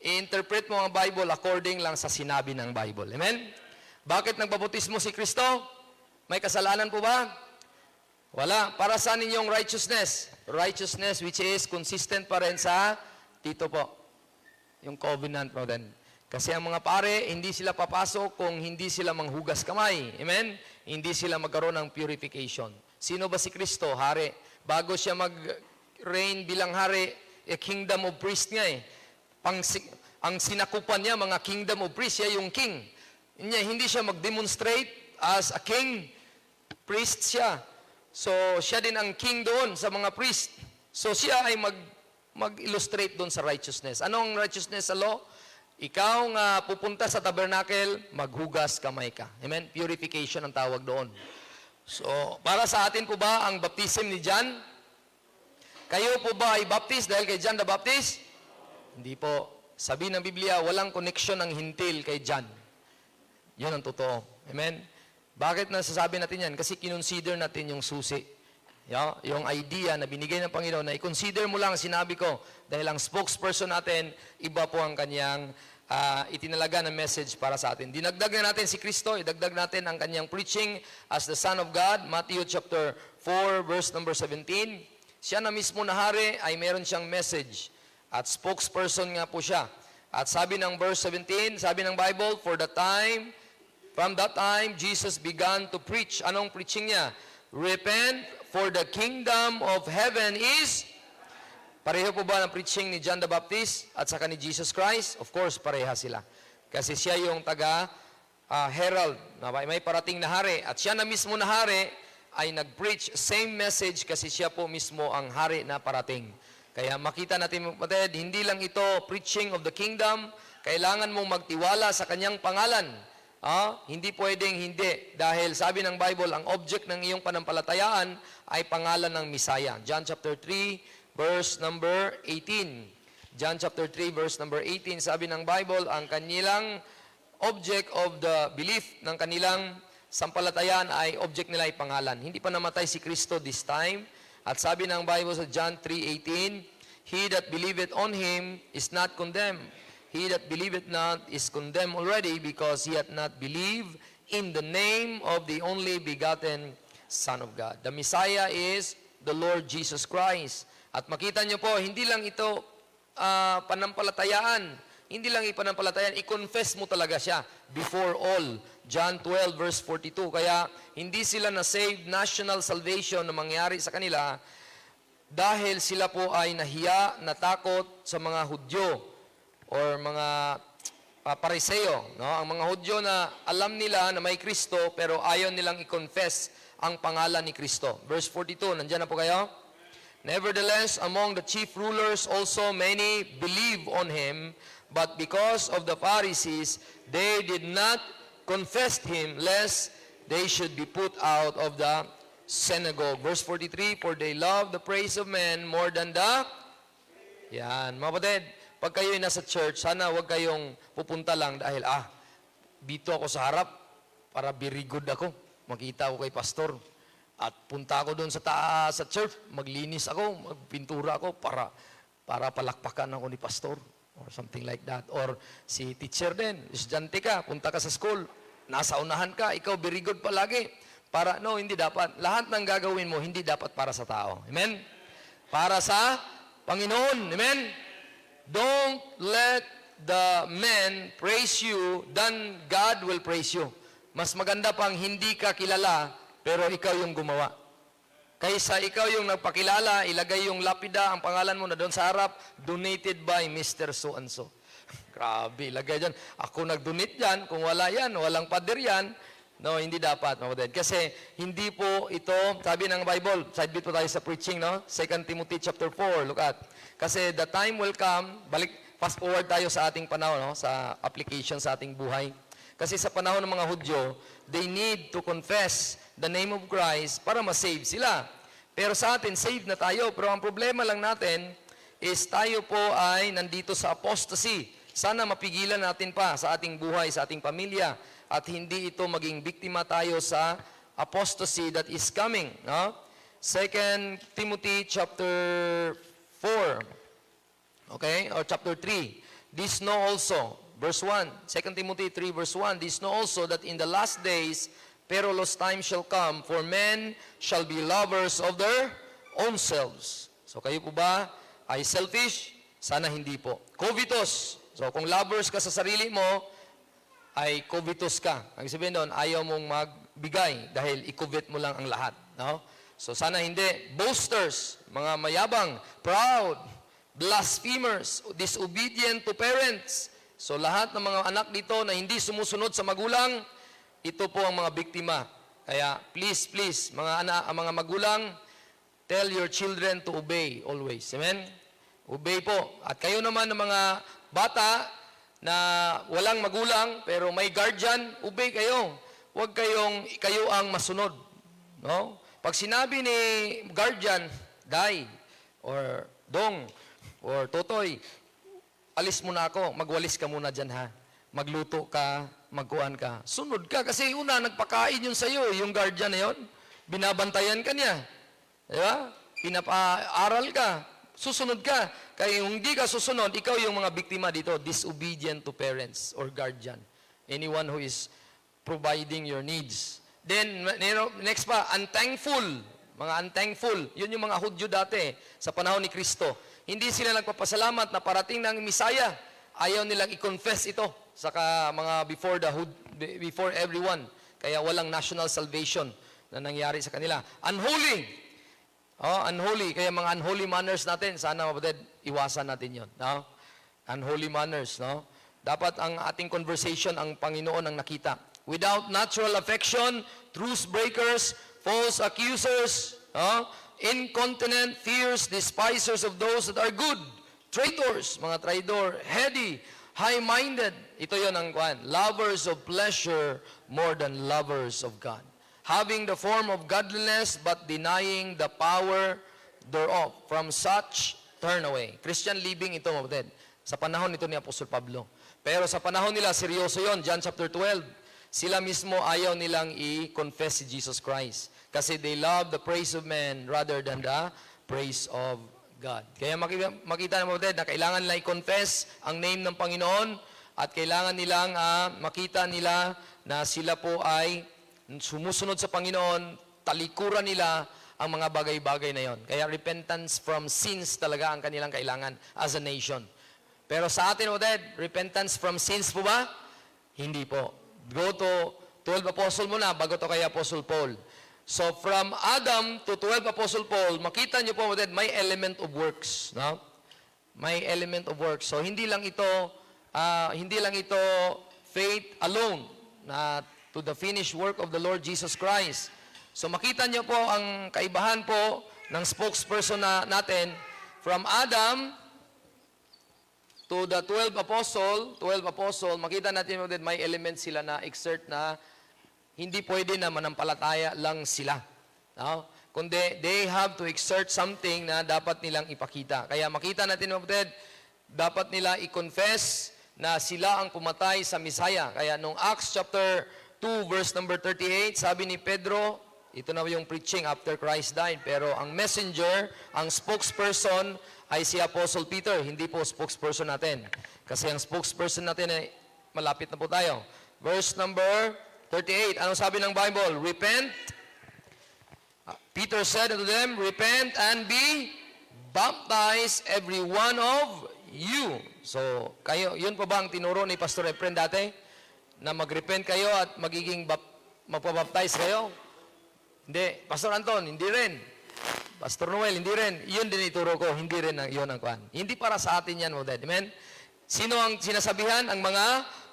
I-interpret mo ang Bible according lang sa sinabi ng Bible. Amen? Bakit nagbabautismo si Kristo? May kasalanan po ba? Wala. Para saan ninyong righteousness? Righteousness which is consistent pa rin sa dito po. Yung covenant mo din. Kasi ang mga pare, hindi sila papasok kung hindi sila manghugas kamay. Amen? Hindi sila magkaroon ng purification. Sino ba si Kristo? Hari. Bago siya mag-reign bilang hari, kingdom of priest nga eh. Ang sinakupan niya, mga kingdom of priest, siya yung king. Hindi siya mag-demonstrate as a king. Priest siya. So, siya din ang king doon sa mga priest. So, siya ay mag-illustrate doon sa righteousness. Anong righteousness sa law? Ikaw nga pupunta sa tabernacle, maghugas kamay ka. Amen? Purification ang tawag doon. So, para sa atin po ba ang baptism ni John? Kayo po ba ay baptist dahil kay John the Baptist? Hindi po. Sabi ng Biblia, walang connection ng hintil kay John. Yun ang totoo. Amen? Bakit nasasabi natin yan? Kasi kinonsider natin yung susi. Yung idea na binigay ng Panginoon na i-consider mo lang sinabi ko dahil ang spokesperson natin, iba po ang kanyang itinalaga na message para sa atin. Dinagdag na natin si Kristo, idagdag natin ang kanyang preaching as the Son of God, Matthew chapter 4, verse number 17. Siya na mismo na hari ay meron siyang message at spokesperson nga po siya. At sabi ng verse 17, sabi ng Bible, from that time, Jesus began to preach. Anong preaching niya? Repent, for the kingdom of heaven is... Pareho po ba ng preaching ni John the Baptist at saka ni Jesus Christ? Of course, pareha sila. Kasi siya yung herald, na may parating na hari. At siya na mismo na hari ay nag-preach same message kasi siya po mismo ang hari na parating. Kaya makita natin, kapatid, hindi lang ito preaching of the kingdom, kailangan mong magtiwala sa kanyang pangalan. Hindi pwedeng hindi. Dahil sabi ng Bible, ang object ng iyong panampalatayaan ay pangalan ng Messiah. John chapter 3, verse number 18. John chapter 3, verse number 18, sabi ng Bible, ang kanilang object of the belief ng kanilang sampalatayaan ay object nila ay pangalan. Hindi pa namatay si Kristo this time. At sabi ng Bible sa John 3:18, He that believeth on Him is not condemned. he that believeth not is condemned already, because he hath not believed in the name of the only begotten Son of God. The Messiah is the Lord Jesus Christ. At makita nyo po, hindi lang ito panampalatayaan. Hindi lang ipanampalatayaan, i-confess mo talaga siya before all. John 12 verse 42. Kaya hindi sila na-saved, national salvation na mangyari sa kanila dahil sila po ay nahiya, natakot sa mga Hudyo or mga Pariseo. No? Ang mga Hudyo na alam nila na may Kristo pero ayaw nilang i-confess ang pangalan ni Kristo. Verse 42, nandiyan na po kayo? Nevertheless, among the chief rulers also many believe on him, but because of the Pharisees, they did not confess him, lest they should be put out of the synagogue. Verse 43, for they love the praise of men more than the... Yan, mga kapatid, pag kayo'y nasa church, sana huwag kayong pupunta lang dahil, dito ako sa harap, para very good ako. Makita ako kay pastor. At punta ako doon sa taas sa church, maglinis ako, magpintura ako para palakpakan ako ni pastor. Or something like that. Or si teacher din, estudyante ka, punta ka sa school, nasa unahan ka, ikaw very good palagi. No, hindi dapat. Lahat ng gagawin mo, hindi dapat para sa tao. Amen? Para sa Panginoon. Amen? Don't let the men praise you, then God will praise you. Mas maganda pang hindi ka kilala, pero ikaw yung gumawa. Kaysa ikaw yung nagpakilala, ilagay yung lapida, ang pangalan mo na doon sa harap, donated by Mr. So-and-so. Grabe, ilagay dyan. Ako nag-donate dyan, kung wala yan, walang pader yan. No, hindi dapat, mga kapatid. Kasi hindi po ito, sabi ng Bible, side bit po tayo sa preaching, no? 2 Timothy chapter 4, look at. Kasi the time will come, fast forward tayo sa ating panahon, no? Sa application sa ating buhay. Kasi sa panahon ng mga Hudyo, they need to confess the name of Christ para ma-save sila. Pero sa atin, save na tayo. Pero ang problema lang natin is tayo po ay nandito sa apostasy. Sana mapigilan natin pa sa ating buhay, sa ating pamilya, at hindi ito maging biktima tayo sa apostasy that is coming. No? 2 Timothy chapter 4, okay, or chapter 3. This know also, verse 1, 2 Timothy 3 verse 1, this know also that in the last days perilous times shall come, for men shall be lovers of their own selves. So kayo po ba ay selfish? Sana hindi po. Covetous. So kung lovers ka sa sarili mo, ay covetous ka. Ang sabihin doon, ayaw mong magbigay dahil i-covet mo lang ang lahat. No? So sana hindi. Boasters, mga mayabang, proud, blasphemers, disobedient to parents. So lahat ng mga anak dito na hindi sumusunod sa magulang, ito po ang mga biktima. Kaya please, mga magulang, tell your children to obey always. Amen? Obey po. At kayo naman ng mga bata na walang magulang pero may guardian, obey kayo. Huwag kayo ang masunod. No? Pag sinabi ni guardian, Day, or Dong, or Totoy, alis muna ako, magwalis ka muna dyan ha. Magluto ka, magkuhan ka. Sunod ka kasi una, nagpakain yun sa'yo, yung guardian na yun. Binabantayan ka niya. Di ba? Pinapaaral ka. Susunod ka. Kaya kung hindi ka susunod, ikaw yung mga biktima dito, disobedient to parents or guardian. Anyone who is providing your needs. Then, next pa, unthankful. Mga unthankful. Yun yung mga Hudyo dati sa panahon ni Kristo. Hindi sila nagpapasalamat na parating ng Messiah. Ayaw nilang i-confess ito sa mga before everyone. Kaya walang national salvation na nangyari sa kanila. Unholy. Unholy. Kaya mga unholy manners natin, sana kapatid, iwasan natin yun. No? Unholy manners. No? Dapat ang ating conversation, ang Panginoon ang nakita. Without natural affection, truce breakers, false accusers, incontinent, fierce, despisers of those that are good, traitors, mga traidor, heady, high-minded. Ito yon ang kwan. Lovers of pleasure more than lovers of God. Having the form of godliness but denying the power thereof. From such, turn away. Christian living ito, mabutid. Sa panahon nito ni Apostol Pablo. Pero sa panahon nila, seryoso yon. John chapter 12. Sila mismo ayaw nilang i-confess si Jesus Christ. Kasi they love the praise of men rather than the praise of God. Kaya makita ng mga na kailangan nila i-confess ang name ng Panginoon at kailangan nilang makita nila na sila po ay sumusunod sa Panginoon, talikuran nila ang mga bagay-bagay na yon. Kaya repentance from sins talaga ang kanilang kailangan as a nation. Pero sa atin, repentance from sins po ba? Hindi po. Go to 12 Apostle muna, bago to kay Apostle Paul. So from Adam to 12 Apostle Paul, makita niyo po, may element of works. No? May element of works. So hindi lang ito faith alone na to the finished work of the Lord Jesus Christ. So makita niyo po ang kaibahan po ng spokesperson natin from Adam to the 12 apostle, makita natin mo din may elements sila na exert na hindi pwede na manampalataya lang sila. No? Kundi they have to exert something na dapat nilang ipakita. Kaya makita natin mo din, dapat nila i-confess na sila ang pumatay sa Messiah. Kaya nung Acts chapter 2 verse number 38, sabi ni Pedro, ito na yung preaching after Christ died. Pero ang messenger, ang spokesperson ay si Apostle Peter, hindi po spokesperson natin. Kasi ang spokesperson natin ay malapit na po tayo. Verse number 38, anong sabi ng Bible? Repent. Peter said unto them, repent and be baptized every one of you. So, kayo, yun po ba ang tinuro ni Pastor Efren dati? Na mag-repent kayo at magpabaptize kayo? Hindi. Pastor Anton, hindi rin. Pastor Noel, hindi rin. Yun din ituro ko, hindi rin yun ang kuhan. Hindi para sa atin yan, Moded. Amen? Sino ang sinasabihan? Ang mga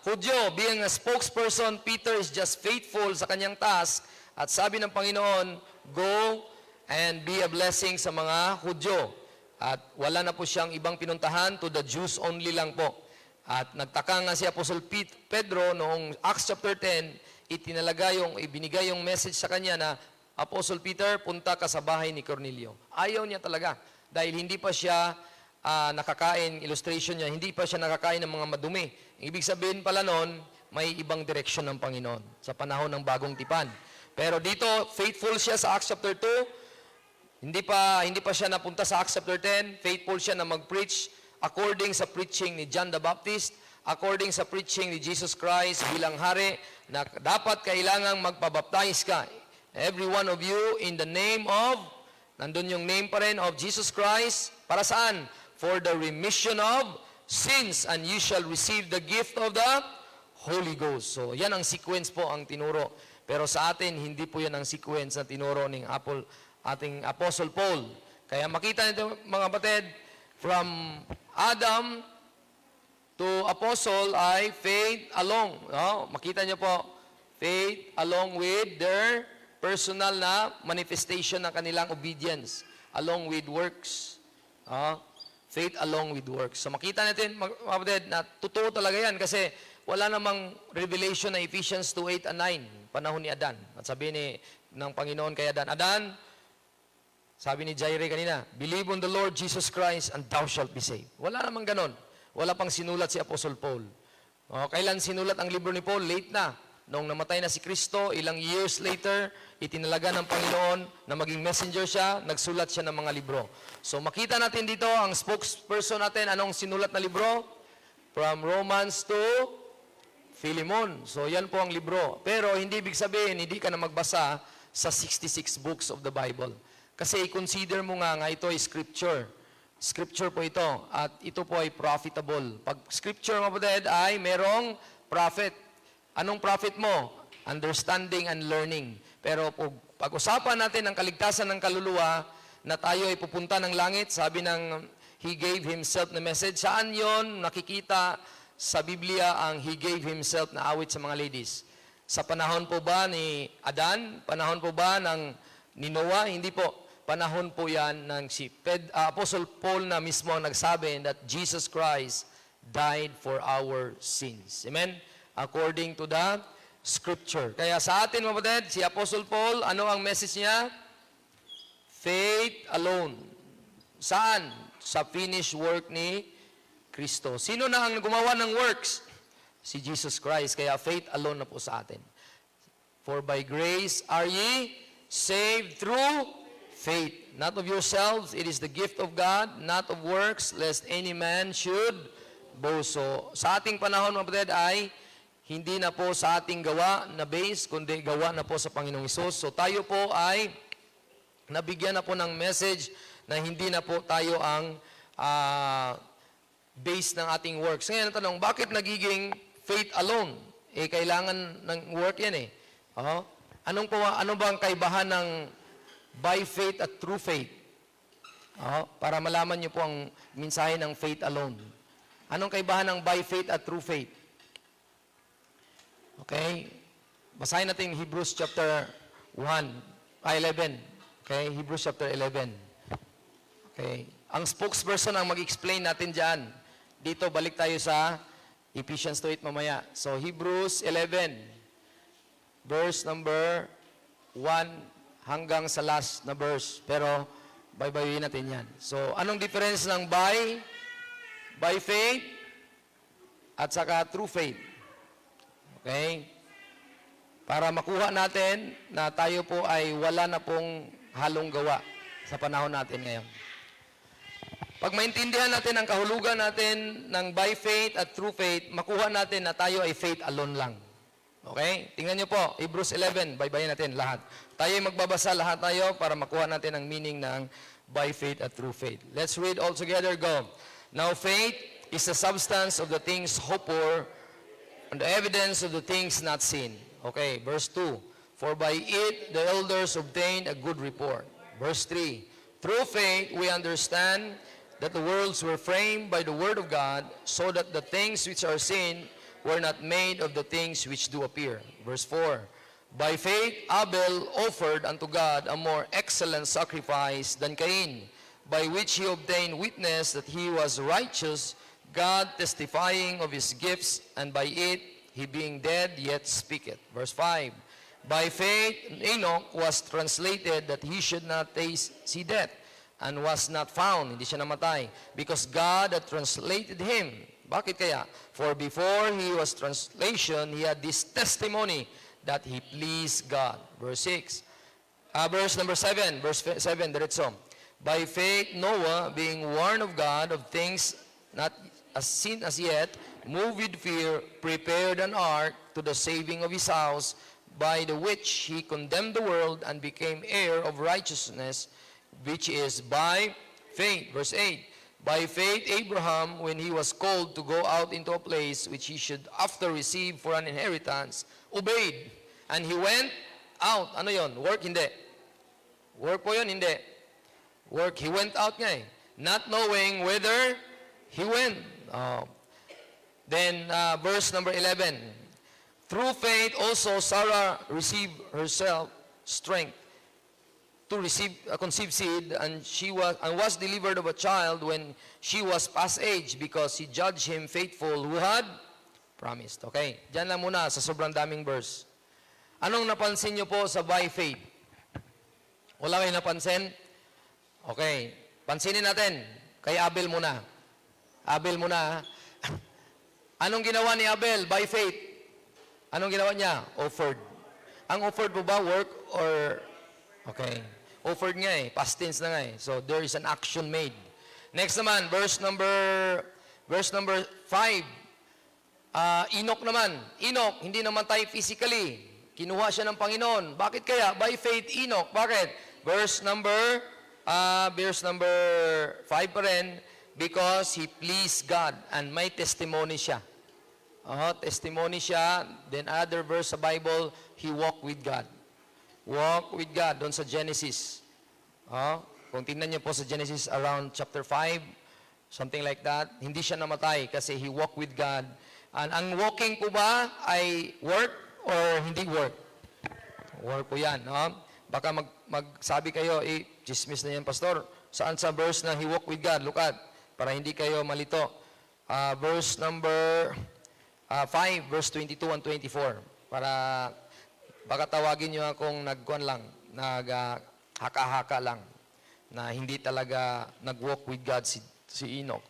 Hudyo. Being a spokesperson, Peter is just faithful sa kanyang task. At sabi ng Panginoon, go and be a blessing sa mga Hudyo. At wala na po siyang ibang pinuntahan, to the Jews only lang po. At nagtaka nga si Apostle Pedro noong Acts chapter 10, ibinigay yung message sa kanya na, Apostle Peter, punta ka sa bahay ni Cornelio. Ayaw niya talaga. Dahil hindi pa siya nakakain, illustration niya, hindi pa siya nakakain ng mga madumi. Ibig sabihin pala noon, may ibang direksyon ng Panginoon sa panahon ng bagong tipan. Pero dito, faithful siya sa Acts chapter 2. Hindi pa siya napunta sa Acts chapter 10. Faithful siya na mag-preach according sa preaching ni John the Baptist, according sa preaching ni Jesus Christ bilang hari, na dapat kailangang magpabaptize ka. Every one of you in the name of, nandun yung name pa rin, of Jesus Christ. Para saan? For the remission of sins, and you shall receive the gift of the Holy Ghost. So, yan ang sequence po ang tinuro. Pero sa atin, hindi po yan ang sequence na tinuro ng ating Apostle Paul. Kaya makita nito mga batid, from Adam to Apostle ay faith along. No? Makita niyo po, faith along with their personal na manifestation ng kanilang obedience along with works. Faith along with works. So makita natin, mga kapatid, na totoo talaga yan kasi wala namang revelation na Ephesians 2:8 and 9, panahon ni Adan. At sabi ng Panginoon kay Adan, Adan, sabi ni Jaire kanina, believe on the Lord Jesus Christ and thou shalt be saved. Wala namang ganon. Wala pang sinulat si Apostle Paul. Kailan sinulat ang libro ni Paul? Late na. Noong namatay na si Kristo, ilang years later, itinalaga ng Panginoon na maging messenger siya, nagsulat siya ng mga libro. So makita natin dito, ang spokesperson natin, anong sinulat na libro? From Romans to Philemon. So yan po ang libro. Pero hindi ibig sabihin, hindi ka na magbasa sa 66 books of the Bible. Kasi i-consider mo nga ito ay scripture. Scripture po ito. At ito po ay profitable. Pag scripture, mga kapatid, ay merong profit. Anong profit mo? Understanding and learning. Pero pag-usapan natin ang kaligtasan ng kaluluwa na tayo ay pupunta ng langit, sabi ng He gave Himself na message. Saan yon nakikita sa Biblia ang He gave Himself na awit sa mga ladies? Sa panahon po ba ni Adan? Panahon po ba ni Noah? Hindi po. Panahon po yan ng Apostle Paul na mismo ang nagsabi that Jesus Christ died for our sins. Amen? According to the Scripture. Kaya sa atin, mga kapatid, si Apostle Paul, ano ang message niya? Faith alone. Saan? Sa finished work ni Kristo. Sino na ang gumawa ng works? Si Jesus Christ. Kaya faith alone na po sa atin. For by grace are ye saved through faith. Not of yourselves, it is the gift of God, not of works, lest any man should boast. So, sa ating panahon, mga kapatid, ay hindi na po sa ating gawa na base, kundi gawa na po sa Panginoong Hesus. So, tayo po ay nabigyan na po ng message na hindi na po tayo ang base ng ating works. Ngayon, ang tanong, bakit nagiging faith alone? Kailangan ng work yan eh. Ano ba ang kaibahan ng by faith at true faith? Para malaman niyo po ang mensahe ng faith alone. Anong kaibahan ng by faith at true faith? Okay? Basahin natin Hebrews chapter 11. Okay? Hebrews chapter 11. Okay? Ang spokesperson ang mag-explain natin dyan. Dito, balik tayo sa Ephesians 2:8 mamaya. So, Hebrews 11, verse number 1 hanggang sa last na verse. Pero, baybayin natin yan. So, anong difference ng by faith at saka true faith? Okay? Para makuha natin na tayo po ay wala na pong halong gawa sa panahon natin ngayon. Pag maintindihan natin ang kahulugan natin ng by faith at true faith, makuha natin na tayo ay faith alone lang. Okay? Tingnan nyo po, Hebrews 11, baybayin natin lahat. Tayo ay magbabasa lahat tayo para makuha natin ang meaning ng by faith at true faith. Let's read all together, go. Now faith is the substance of the things hoped for, and the evidence of the things not seen. Okay, verse 2. For by it the elders obtained a good report. Verse 3. Through faith we understand that the worlds were framed by the word of God, so that the things which are seen were not made of the things which do appear. Verse 4. By faith Abel offered unto God a more excellent sacrifice than Cain, by which he obtained witness that he was righteous, God testifying of his gifts, and by it he being dead yet speaketh. Verse 5. By faith Enoch was translated that he should not see death, and was not found, hindi siya namatay, because God had translated him. Bakit kaya? For before he was translation, he had this testimony that he pleased God. Verse 6. Verse number 7. Verse 7, diretso. By faith Noah, being warned of God of things not as seen as yet, moved with fear, prepared an ark to the saving of his house, by the which he condemned the world and became heir of righteousness, which is by faith. Verse 8. By faith Abraham, when he was called to go out into a place which he should after receive for an inheritance, obeyed. And he went out. Ano yon? Work? Hindi. Work po yun? Hindi. Work. He went out nga eh. Not knowing whither he went. Then verse number 11. Through faith also Sarah received herself strength to conceive seed, and was delivered of a child when she was past age, because he judged him faithful who had promised. Okay, diyan lang muna sa sobrang daming verse. Anong napansin niyo po sa by faith? Wala kayong napansin? Okay, pansinin natin. Kay Abel muna. Abel muna. Anong ginawa ni Abel by faith? Anong ginawa niya? Offered. Ang offered po ba work or... Okay. Offered nga eh. Past tense na nga eh. So, there is an action made. Next naman, verse number 5. Enoch naman. Enoch, hindi namatay physically. Kinuha siya ng Panginoon. Bakit kaya? By faith, Enoch. Bakit? Verse number 5 pa rin. Because he pleased God. And may testimony siya. Testimony siya. Then other verse sa Bible, he walked with God. Walk with God doon sa Genesis. Kung tingnan niyo po sa Genesis around chapter 5, something like that, hindi siya namatay kasi he walked with God. And ang walking po ba ay work or hindi work? Work po yan. Baka magsabi kayo, chismis na yan, pastor. Saan sa verse na he walked with God? Look at, para hindi kayo malito. Verse number 5, verse 22 and 24. Para... Baka tawagin nyo akong haka-haka lang, na hindi talaga nag-walk with God si Enoch.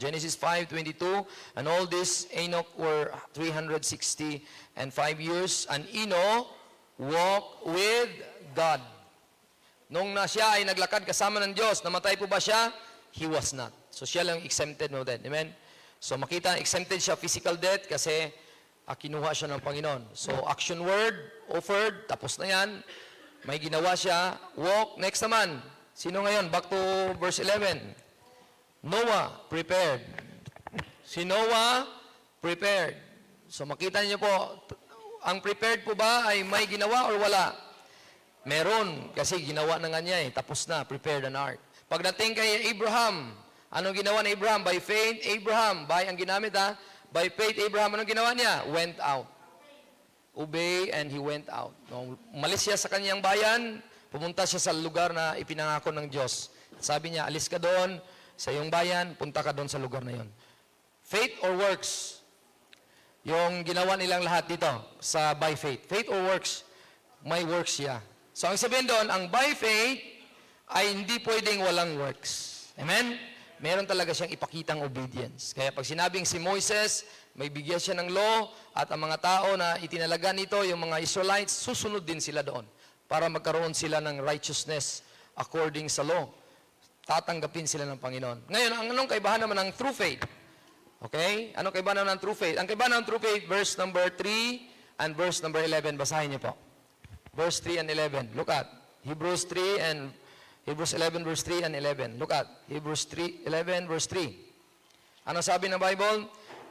Genesis 5:22, and all this Enoch were 360 and 5 years, and Enoch walked with God. Nung na siya ay naglakad kasama ng Diyos, namatay po ba siya? He was not. So siya lang exempted mo din. Amen? So makita, exempted siya physical death kasi kinuha siya ng Panginoon. So action word, offered, tapos na yan. May ginawa siya, walk. Next naman, sino ngayon? Back to verse 11. Noah, prepared. Si Noah, prepared. So makita niyo po, ang prepared po ba ay may ginawa or wala? Meron, kasi ginawa na nga niya tapos na, prepared an ark. Pagdating kay Abraham, anong ginawa ni Abraham? By faith, Abraham, by ang ginamit by faith, Abraham, anong ginawa niya? Went out. Obey and he went out. Nung umalis siya sa kanyang bayan, pumunta siya sa lugar na ipinangako ng Diyos. Sabi niya, alis ka doon sa iyong bayan, punta ka doon sa lugar na yon. Faith or works? Yung ginawa nilang lahat dito sa by faith. Faith or works? May works siya. So ang sabihin doon, ang by faith ay hindi pwedeng walang works. Amen? Meron talaga siyang ipakitang obedience. Kaya pag sinabing si Moises, may bigyan siya ng law, at ang mga tao na itinalaga nito, yung mga Israelites, susunod din sila doon para magkaroon sila ng righteousness according sa law. Tatanggapin sila ng Panginoon. Ngayon, anong kaibahan naman ng true faith? Okay? Anong kaibahan naman ng true faith? Ang kaibahan ng true faith, verse number 3 and verse number 11. Basahin niyo po. Verse 3 and 11. Look at Hebrews 3 and Hebrews 11 verse 3 and 11. Look at Hebrews 11 verse 3. Ano sabi ng Bible?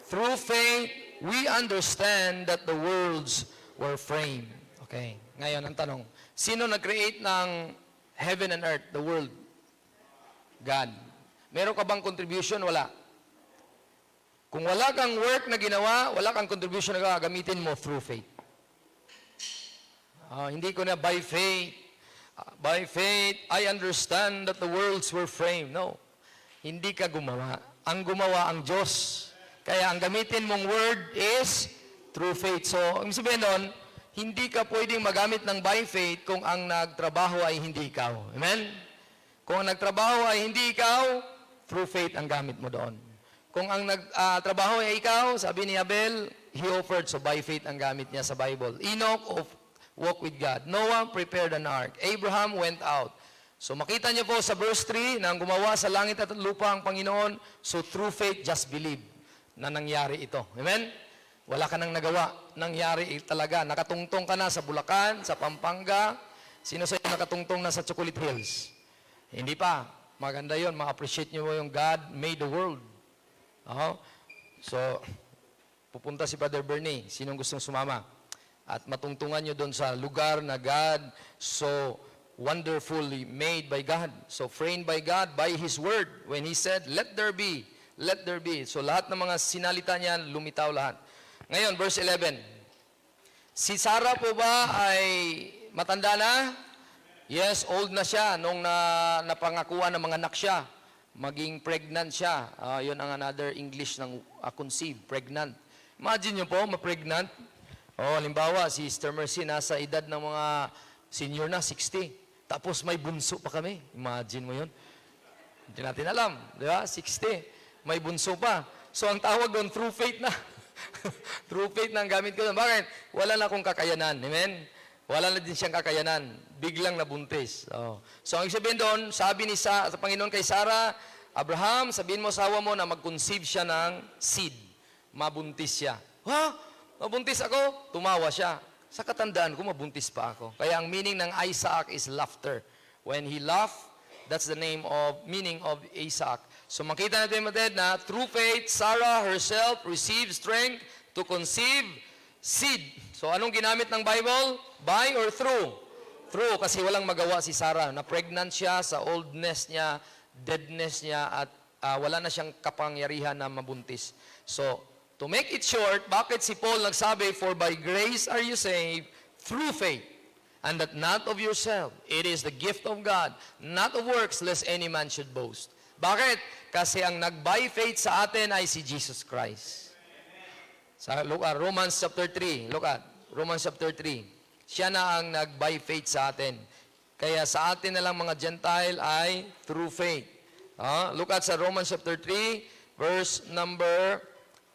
Through faith, we understand that the worlds were framed. Okay. Ngayon, ang tanong, sino nag-create ng heaven and earth, the world? God. Meron ka bang contribution? Wala. Kung wala kang work na ginawa, wala kang contribution na gagamitin mo through faith. Hindi ko na by faith. By faith, I understand that the worlds were framed. No. Hindi ka gumawa. Ang gumawa ang Diyos. Kaya ang gamitin mong word is through faith. So, ang sabihin doon, hindi ka pwedeng magamit ng by faith kung ang nagtrabaho ay hindi ikaw. Amen? Kung ang nagtrabaho ay hindi ikaw, through faith ang gamit mo doon. Kung ang nagtrabaho ay ikaw, sabi ni Abel, he offered, so by faith ang gamit niya sa Bible. Enoch walk with God. Noah prepared an ark. Abraham went out. So makita niyo po sa verse 3 na ang gumawa sa langit at lupa ang Panginoon. So through faith, just believe na nangyari ito. Amen? Wala ka nang nagawa. Nangyari talaga. Nakatungtong ka na sa Bulacan, sa Pampanga. Sino sa inyo nakatungtong na sa Chocolate Hills? Hindi pa. Maganda yun. Ma-appreciate niyo yung God made the world. So, pupunta si Brother Bernie. Sinong gustong sumama? At matungtungan nyo doon sa lugar na God so wonderfully made by God. So framed by God, by His Word. When He said, let there be, let there be. So lahat ng mga sinalita niya, lumitaw lahat. Ngayon, verse 11. Si Sarah po ba ay matanda na? Yes, old na siya. Nung napangakuan ng mga anak siya, maging pregnant siya. Yun ang another English ng conceive, pregnant. Imagine nyo po, ma-pregnant. Halimbawa, si Sister Mercy, nasa edad ng mga senior na, 60. Tapos may bunso pa kami. Imagine mo yun. Hindi natin alam. Di ba? 60. May bunso pa. So, ang tawag doon, true faith na. True faith na ang gamit ko doon. Bakit? Wala na akong kakayanan. Amen? Wala na din siyang kakayanan. Biglang nabuntis. So, ang sabihin doon, sabi ni sa Panginoon kay Sarah, Abraham, sabihin mo sa asawa mo na mag-conceive siya ng seed. Mabuntis siya. Mabuntis ako? Tumawa siya. Sa katandaan ko, mabuntis pa ako. Kaya ang meaning ng Isaac is laughter. When he laughed, that's the meaning of Isaac. So makita natin na through faith, Sarah herself received strength to conceive seed. So anong ginamit ng Bible? By or through? Through, kasi walang magawa si Sarah. Na-pregnant siya sa oldness niya, deadness niya, at wala na siyang kapangyarihan na mabuntis. So, to make it short, bakit si Paul nagsabi, for by grace are you saved through faith, and that not of yourself. It is the gift of God, not of works, lest any man should boast. Bakit? Kasi ang nag-by faith sa atin ay si Jesus Christ. Look at Romans chapter 3. Look at Romans chapter 3. Siya na ang nag-by faith sa atin. Kaya sa atin na lang mga Gentile ay through faith. Look at sa Romans chapter 3, verse number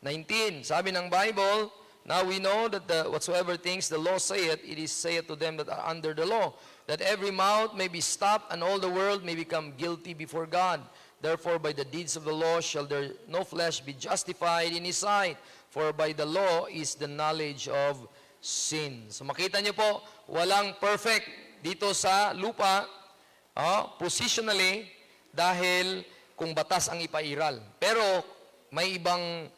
19. Sabi ng Bible, Now we know that whatsoever things the law saith, it is saith to them that are under the law, that every mouth may be stopped, and all the world may become guilty before God. Therefore, by the deeds of the law shall there no flesh be justified in his sight, for by the law is the knowledge of sin. So makita niyo po, walang perfect dito sa lupa, positionally, dahil kung batas ang ipairal. Pero may ibang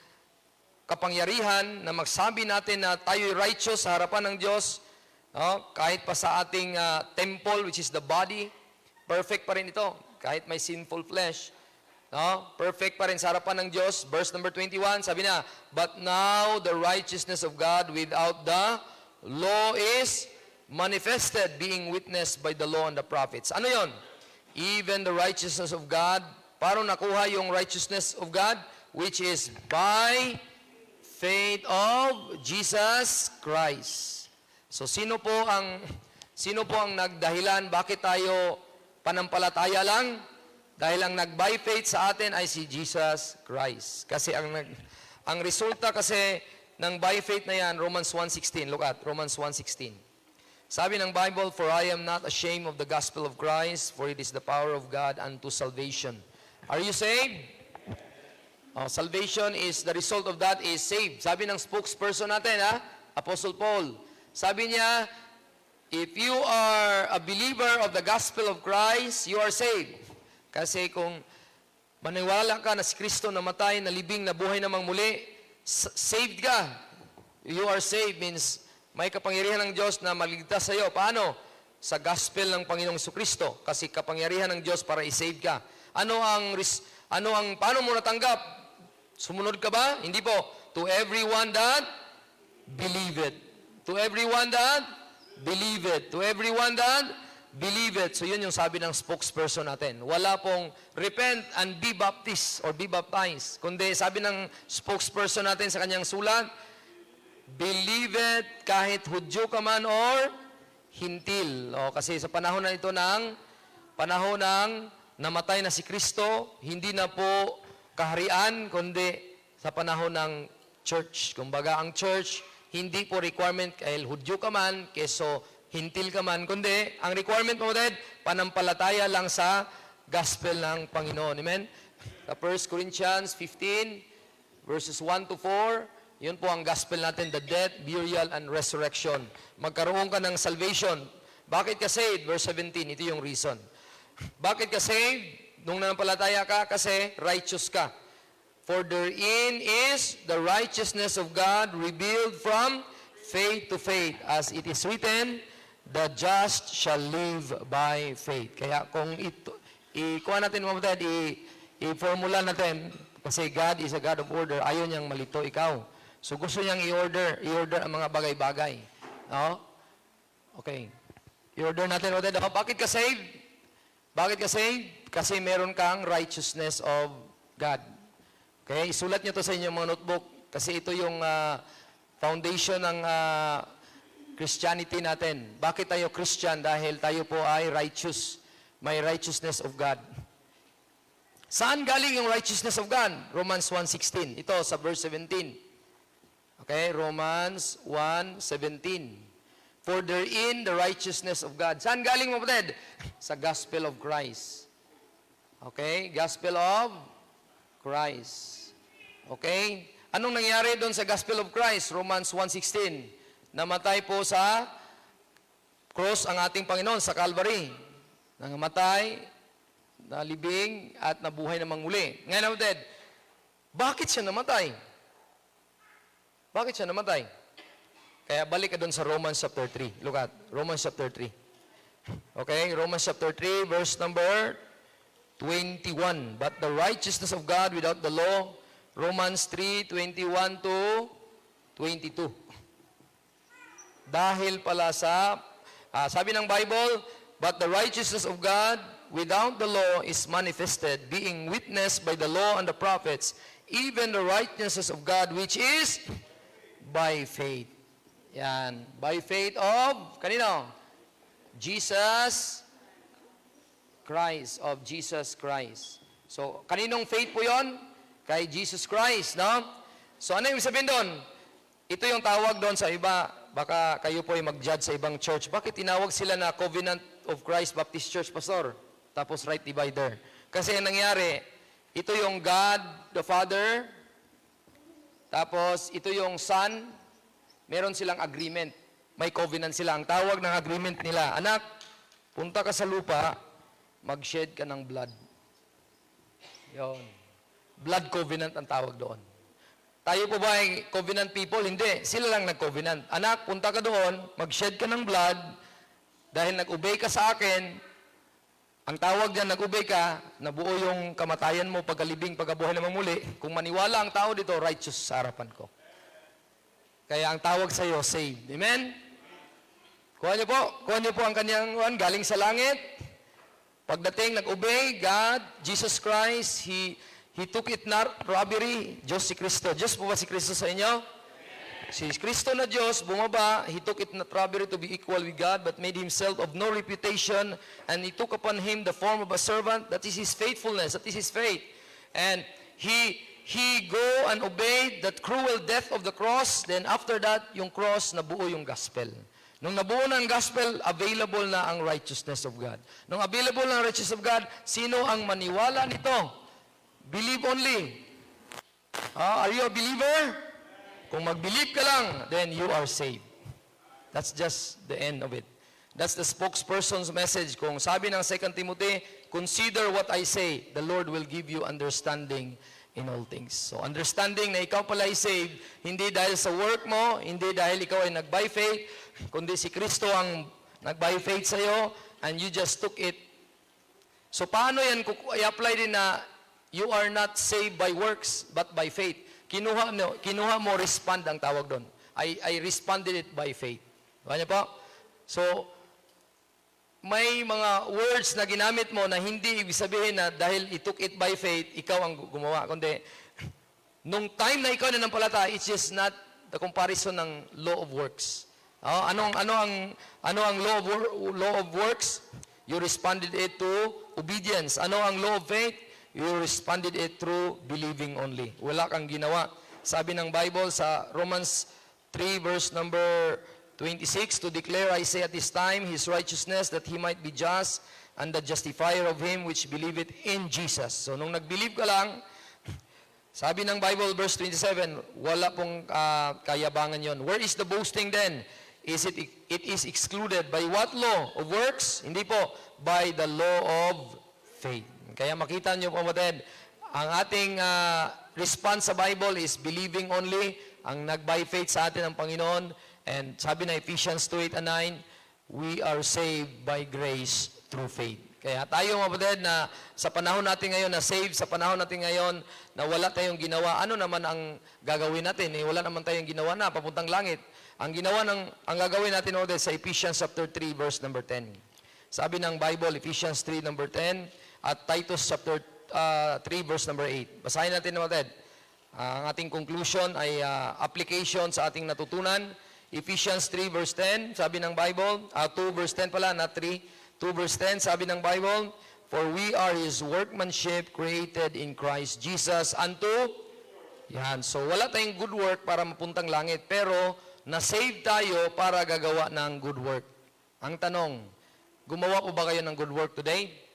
kapangyarihan na magsabi natin na tayo'y righteous sa harapan ng Diyos, kahit pa sa ating temple, which is the body, perfect pa rin ito. Kahit may sinful flesh, perfect pa rin sa harapan ng Diyos. Verse number 21, sabi na, but now the righteousness of God without the law is manifested, being witnessed by the law and the prophets. Ano yon? Even the righteousness of God. Paano nakuha yung righteousness of God? Which is by faith of Jesus Christ. So sino po ang nagdahilan bakit tayo panampalataya lang? Dahil ang nag-by faith sa atin ay si Jesus Christ. Kasi ang resulta kasi ng by faith na yan, Romans 1:16. Look at Romans 1:16. Sabi ng Bible, for I am not ashamed of the gospel of Christ, for it is the power of God unto salvation. Are you saved? Salvation is, the result of that is saved. Sabi ng spokesperson natin, Apostle Paul, sabi niya, if you are a believer of the gospel of Christ, you are saved. Kasi kung maniwala ka na si Kristo namatay, nalibing, nabuhay namang muli, saved ka. You are saved means may kapangyarihan ng Diyos na maligtas sa iyo. Paano? Sa gospel ng Panginoong Jesucristo. Kasi kapangyarihan ng Diyos para i-save ka. Paano mo natanggap? Sumunod ka ba? Hindi po. To everyone that believe it. To everyone that believe it. To everyone that believe it. So yun yung sabi ng spokesperson natin. Wala pong repent and be baptized or be baptized. Kundi sabi ng spokesperson natin sa kanyang sulat, believe it kahit Hudyo ka man or hintil. Kasi sa panahon na ito panahon ng namatay na si Kristo, hindi na po kaharian, kundi sa panahon ng church. Kumbaga, ang church, hindi po requirement kahit Hudyo ka man, keso hintil ka man, kundi ang requirement mo din, panampalataya lang sa gospel ng Panginoon. Amen? Sa 1 Corinthians 15, verses 1 to 4, yun po ang gospel natin, the death, burial, and resurrection. Magkaroon ka ng salvation. Bakit ka saved? Verse 17, ito yung reason. Bakit ka saved? Nung nanampalataya ka, kasi righteous ka. For therein is the righteousness of God revealed from faith to faith. As it is written, the just shall live by faith. Kaya kung ikuha natin mga i-formula natin, kasi God is a God of order, ayaw niyang malito ikaw. So gusto niyang i-order ang mga bagay-bagay. Okay. I-order natin mga bakit ka saved? Bakit ka saved? Kasi meron kang righteousness of God. Okay? Isulat niyo to sa inyong mga notebook. Kasi ito yung foundation ng Christianity natin. Bakit tayo Christian? Dahil tayo po ay righteous. May righteousness of God. Saan galing yung righteousness of God? Romans 1:16. Ito sa verse 17. Okay? Romans 1:17. For therein the righteousness of God. Saan galing mo, kapatid? Sa gospel of Christ. Okay? Gospel of Christ. Okay? Anong nangyari doon sa gospel of Christ? Romans 1:16. Namatay po sa cross ang ating Panginoon sa Calvary. Nangamatay, nalibing, at nabuhay namang muli. Ngayon, kapatid, bakit siya namatay? Bakit siya namatay? Kaya balik ka doon sa Romans chapter 3. Look at Romans chapter 3. Okay? Romans chapter 3, verse number 21. But the righteousness of God without the law, Romans 3:21 to 22. Dahil pala sa, sabi ng Bible, but the righteousness of God without the law is manifested, being witnessed by the law and the prophets, even the righteousness of God which is by faith. Yan. By faith of, kanino? Jesus Christ, of Jesus Christ. So, kaninong faith po yon? Kay Jesus Christ, no? So, ano yung sabihin doon? ito yung tawag doon sa iba. Baka kayo po ay mag-judge sa ibang church. Bakit tinawag sila na Covenant of Christ Baptist Church, Pastor? Tapos right divider. Kasi ang nangyari, ito yung God the Father, tapos ito yung Son, meron silang agreement. May covenant sila. Ang tawag ng agreement nila, anak, punta ka sa lupa, mag-shed ka ng blood. Yun. Blood covenant ang tawag doon. Tayo po ba ay covenant people? Hindi. Sila lang nag-covenant. Anak, punta ka doon, mag-shed ka ng blood, dahil nag-obey ka sa akin, ang tawag diyan, nag-obey ka, nabuo yung kamatayan mo, pagkalibing, pagkabuhay na mamuli. Kung maniwala ang tao dito, righteous sa harapan ko. Kaya ang tawag sa iyo, saved. Amen? Kuha niyo po ang kanyang galing sa langit. Pagdating, nag-obey, God, Jesus Christ, He took it not robbery. Diyos si Kristo. Diyos po ba si Kristo sa inyo? Si Kristo na Diyos, bumaba, He took it not robbery to be equal with God, but made Himself of no reputation, and He took upon Him the form of a servant. That is His faithfulness, that is His faith. And He go and obeyed that cruel death of the cross. Then after that, yung cross, nabuo yung gospel. Nung nabuo na ang gospel, available na ang righteousness of God. Nung available na ang righteousness of God, sino ang maniwala nito? Believe only. Are you a believer? Kung mag-believe ka lang, then you are saved. That's just the end of it. That's the spokesperson's message. Kung sabi ng 2 Timothy, consider what I say, the Lord will give you understanding in all things. So understanding na ikaw pala ay saved, hindi dahil sa work mo, hindi dahil ikaw ay nag-by faith, kundi si Kristo ang nag-by faith sa'yo, and you just took it. So paano yan i-apply din na you are not saved by works, but by faith? Kinuha mo, respond ang tawag doon. I responded it by faith. Diba po? So, may mga words na ginamit mo na hindi ibig sabihin na dahil it took it by faith, ikaw ang gumawa. Kundi, nung time na ikaw na nampalataya, it's just not the comparison ng law of works. Ano ang law of works? You responded it to obedience. Ano ang law of faith? You responded it through believing only. Wala kang ginawa. Sabi ng Bible sa Romans 3 verse number 26, to declare, I say at this time, His righteousness, that He might be just, and the justifier of him which believeth in Jesus. So nung nag-believe ka lang, sabi ng Bible verse 27, wala pong kayabangan yon. Where is the boasting then? It is excluded by what law? Of works? Hindi po. By the law of faith. Kaya makita nyo po, kapatid, ang ating response sa Bible is believing only. Ang nag-by faith sa atin ang Panginoon. And sabi na Ephesians 2:8 and 9, we are saved by grace through faith. Kaya tayo, kapatid, na sa panahon natin ngayon, na saved sa panahon natin ngayon, na wala tayong ginawa, ano naman ang gagawin natin? Wala naman tayong ginawa na, papuntang langit. Ang gagawin natin, kapatid, sa Ephesians chapter 3, verse number 10. Sabi ng Bible, Ephesians 3, number 10, at Titus chapter 3 verse number 8. Basahin natin natin. Ang ating conclusion ay application sa ating natutunan. Ephesians 3 verse 10, sabi ng Bible, 2 verse 10 pala, not 3. 2 verse 10, sabi ng Bible, for we are His workmanship created in Christ Jesus unto, yan. So wala tayong good work para mapuntang langit, pero na-save tayo para gagawa ng good work. Ang tanong, gumawa po ba kayo ng good work today?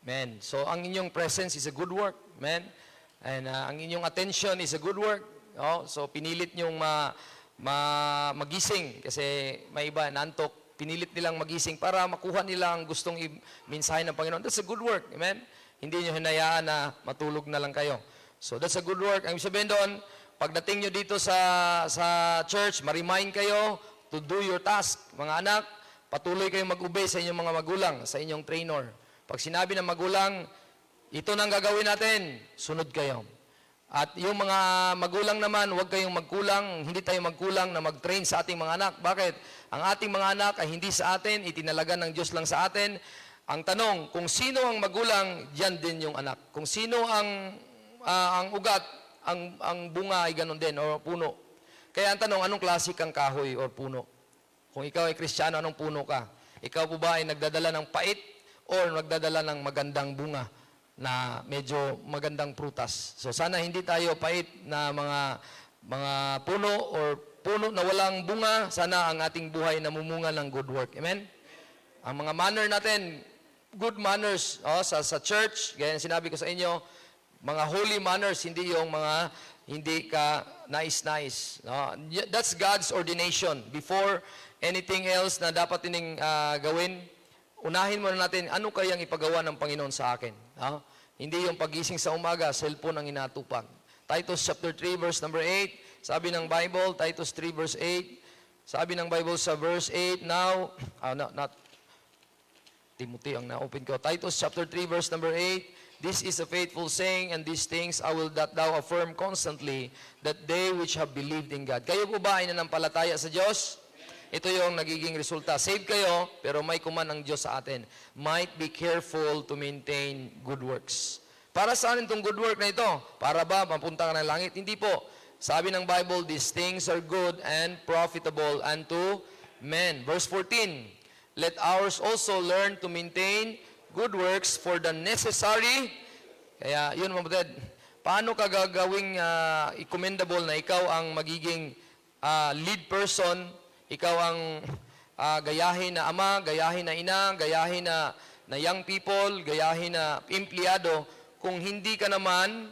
Amen. So, ang inyong presence is a good work. Amen. And ang inyong attention is a good work. Oh, so, pinilit nyong magising. Kasi may iba, nantok. Pinilit nilang magising para makuha nila ang gustong minsahe ng Panginoon. That's a good work. Amen. Hindi nyo hinayaan na matulog na lang kayo. So, that's a good work. Ang sabihin doon, pagdating nyo dito sa church, ma-remind kayo to do your task. Mga anak, patuloy kayong mag-obey sa inyong mga magulang, sa inyong trainer. Pag sinabi ng magulang, ito nang gagawin natin, sunod kayo. At yung mga magulang naman, huwag kayong magkulang, hindi tayo magkulang na mag-train sa ating mga anak. Bakit? Ang ating mga anak ay hindi sa atin, itinalaga ng Diyos lang sa atin. Ang tanong, kung sino ang magulang, diyan din yung anak. Kung sino ang ugat, ang bunga ay ganun din, o puno. Kaya ang tanong, anong klase kang kahoy o puno? Kung ikaw ay Kristiyano, anong puno ka? Ikaw po ba ay nagdadala ng pait or nagdadala ng magandang bunga na medyo magandang prutas? So sana hindi tayo pait na mga mga puno or puno na walang bunga, sana ang ating buhay namumunga ng good work. Amen? Ang mga manner natin, good manners sa church, gaya ng sinabi ko sa inyo, mga holy manners, hindi yung mga hindi ka nice. No? That's God's ordination. Before anything else na dapat tining gawin, unahin muna natin, ano kayang ipagawa ng Panginoon sa akin? No? Hindi yung pagising sa umaga, cellphone ang inatupag. Titus chapter 3 verse number 8, sabi ng Bible, Titus 3 verse 8, sabi ng Bible sa verse 8, now, not Timothy ang na-open ko. Titus chapter 3 verse number 8, this is a faithful saying, and these things I will that thou affirm constantly, that they which have believed in God. Kayo po ba ay nanampalataya sa Diyos? Ito yung nagiging resulta. Save kayo, pero may command ng Diyos sa atin. Might be careful to maintain good works. Para saan itong good work na ito? Para ba mapunta ka ng langit? Hindi po. Sabi ng Bible, these things are good and profitable unto men. Verse 14, let ours also learn to maintain good works for the necessary. Kaya yun mga kapatid, paano ka gagawing commendable na ikaw ang magiging lead person, ikaw ang gayahin na ama, gayahin na ina, gayahin na young people, gayahin na empleyado, kung hindi ka naman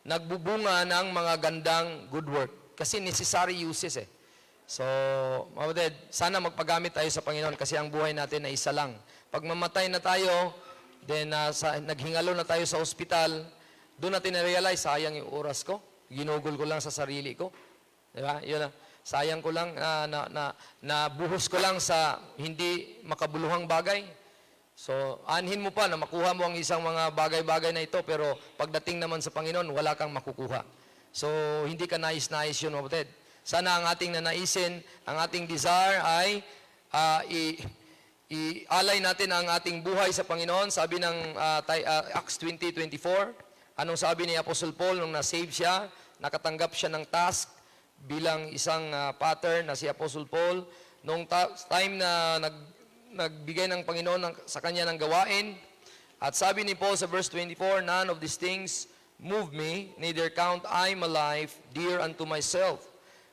nagbubunga ng mga gandang good work. Kasi necessary uses eh. So, mga kapatid, sana magpagamit tayo sa Panginoon kasi ang buhay natin ay isa lang. Pag mamatay na tayo, then naghingalo na tayo sa ospital, doon natin na-realize, sayang yung oras ko. Ginugol ko lang sa sarili ko. Diba? Yun na. Sayang ko lang, nabuhos ko lang sa hindi makabuluhang bagay. So, anhin mo pa na makuha mo ang isang mga bagay-bagay na ito, pero pagdating naman sa Panginoon, wala kang makukuha. So, hindi ka nais-nais yun, mga kapatid. Sana ang ating nanaisin, ang ating desire ay i-alay natin ang ating buhay sa Panginoon. Sabi ng Acts 20:24, anong sabi ni Apostle Paul nung na-save siya, nakatanggap siya ng task bilang isang pattern na si Apostle Paul, nung time na nagbigay ng Panginoon sa kanya ng gawain. At sabi ni Paul sa verse 24, none of these things move me, neither count I my life dear unto myself,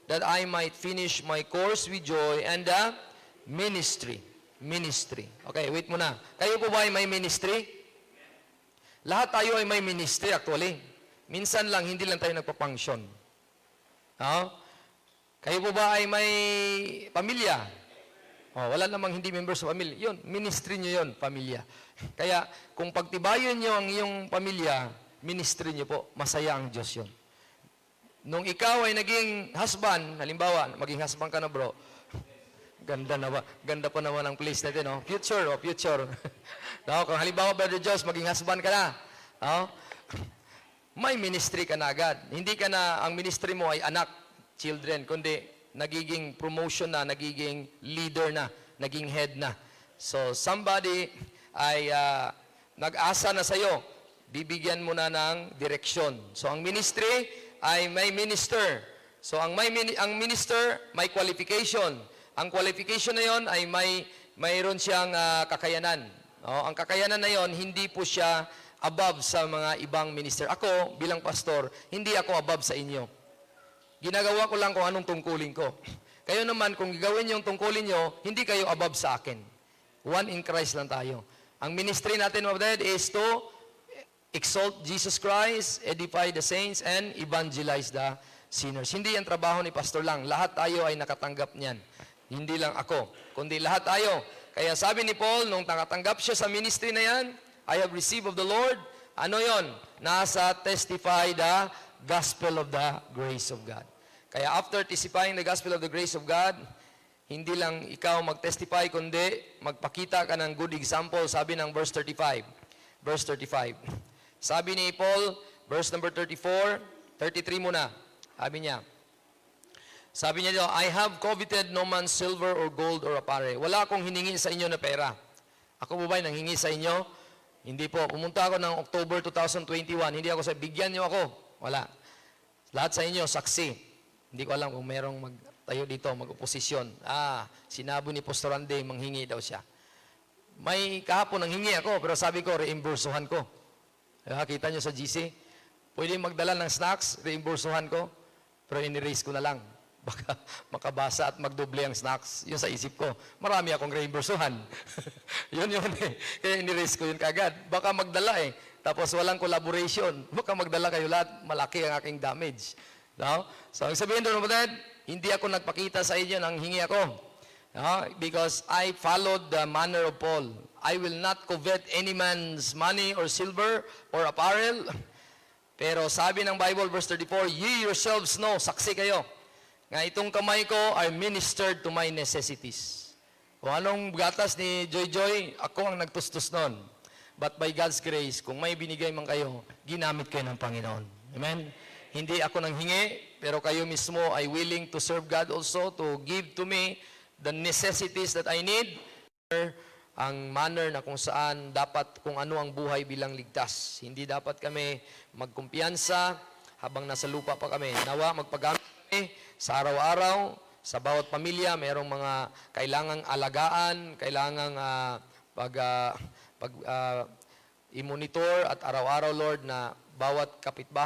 that I might finish my course with joy and the ministry. Ministry. Okay, wait muna. Kayo po ba ay may ministry? Lahat tayo ay may ministry actually. Minsan lang, hindi lang tayo nagpa-function. Kayo po ba ay may pamilya? Wala namang hindi member sa pamilya. Yun, ministry nyo yun, pamilya. Kaya, kung pagtibayon nyo ang iyong pamilya, ministry nyo po, masaya ang Diyos yun. Nung ikaw ay naging husband, halimbawa, maging husband ka na bro, ganda pa naman ang place natin, no? Future. No? Kung halimbawa, Brother Diyos, maging husband ka na, no? May ministry ka na agad. Hindi ka na, ang ministry mo ay anak, children, kundi nagiging promotion na, nagiging leader na, naging head na. So, somebody ay nag-asa na sa'yo, bibigyan mo na ng direksyon. So, ang ministry ay may minister. So, ang minister, may qualification. Ang qualification na yon ay mayroon siyang kakayanan. Ang kakayanan na yon, hindi po siya above sa mga ibang minister. Ako, bilang pastor, hindi ako above sa inyo. Ginagawa ko lang kung anong tungkulin ko. Kayo naman, kung gagawin yung tungkulin nyo, hindi kayo above sa akin. One in Christ lang tayo. Ang ministry natin, mga kapatid, is to exalt Jesus Christ, edify the saints, and evangelize the sinners. Hindi yan trabaho ni pastor lang. Lahat tayo ay nakatanggap niyan. Hindi lang ako, kundi lahat tayo. Kaya sabi ni Paul, nung nakatanggap siya sa ministry na yan, I have received of the Lord. Ano yon? Nasa testify the gospel of the grace of God. Kaya after testifying the gospel of the grace of God, hindi lang ikaw mag-testify, kundi magpakita ka ng good example. Sabi ng verse 35. Verse 35. Sabi ni Paul, verse number 34, 33 muna. Sabi niya dito, I have coveted no man's silver or gold or apparel. Wala akong hiningi sa inyo na pera. Ako po ba'y nanghingi sa inyo? Hindi po. Pumunta ako ng October 2021. Hindi ako bigyan niyo ako. Wala. Lahat sa inyo, saksi. Hindi ko alam kung merong magtayo dito, mag-oposisyon. Sinabi ni Pastor Randy, manghingi daw siya. May kahapon nanghingi ako, pero sabi ko, reimbursuhan ko. Kita nyo sa GC, pwede magdala ng snacks, reimbursuhan ko. Pero in-erase ko na lang. Baka makabasa at magdoble ang snacks. Yun sa isip ko. Marami akong reimbursuhan. yun eh. Kaya in-erase ko yun kagad. Baka magdala eh. Tapos walang collaboration. Baka magdala kayo lahat. Malaki ang aking damage. No? So, ang sabihin doon, hindi ako nagpakita sa inyo nang hingi ako. No? Because I followed the manner of Paul. I will not covet any man's money or silver or apparel. Pero sabi ng Bible, verse 34, ye yourselves know, saksi kayo, nga itong kamay ko are ministered to my necessities. Kung anong gatas ni Joy Joy, ako ang nagtustos nun. But by God's grace, kung may binigay man kayo, ginamit kayo ng Panginoon. Amen? Hindi ako nang hingi, pero kayo mismo ay willing to serve God also, to give to me the necessities that I need, ang manner na kung saan dapat, kung ano ang buhay bilang ligtas. Hindi dapat kami magkumpiyansa habang nasa lupa pa kami. Nawa, magpagamit kami sa araw-araw, sa bawat pamilya, mayroong mga kailangang alagaan, kailangang i-monitor at araw-araw, Lord, na bawat kapitbahay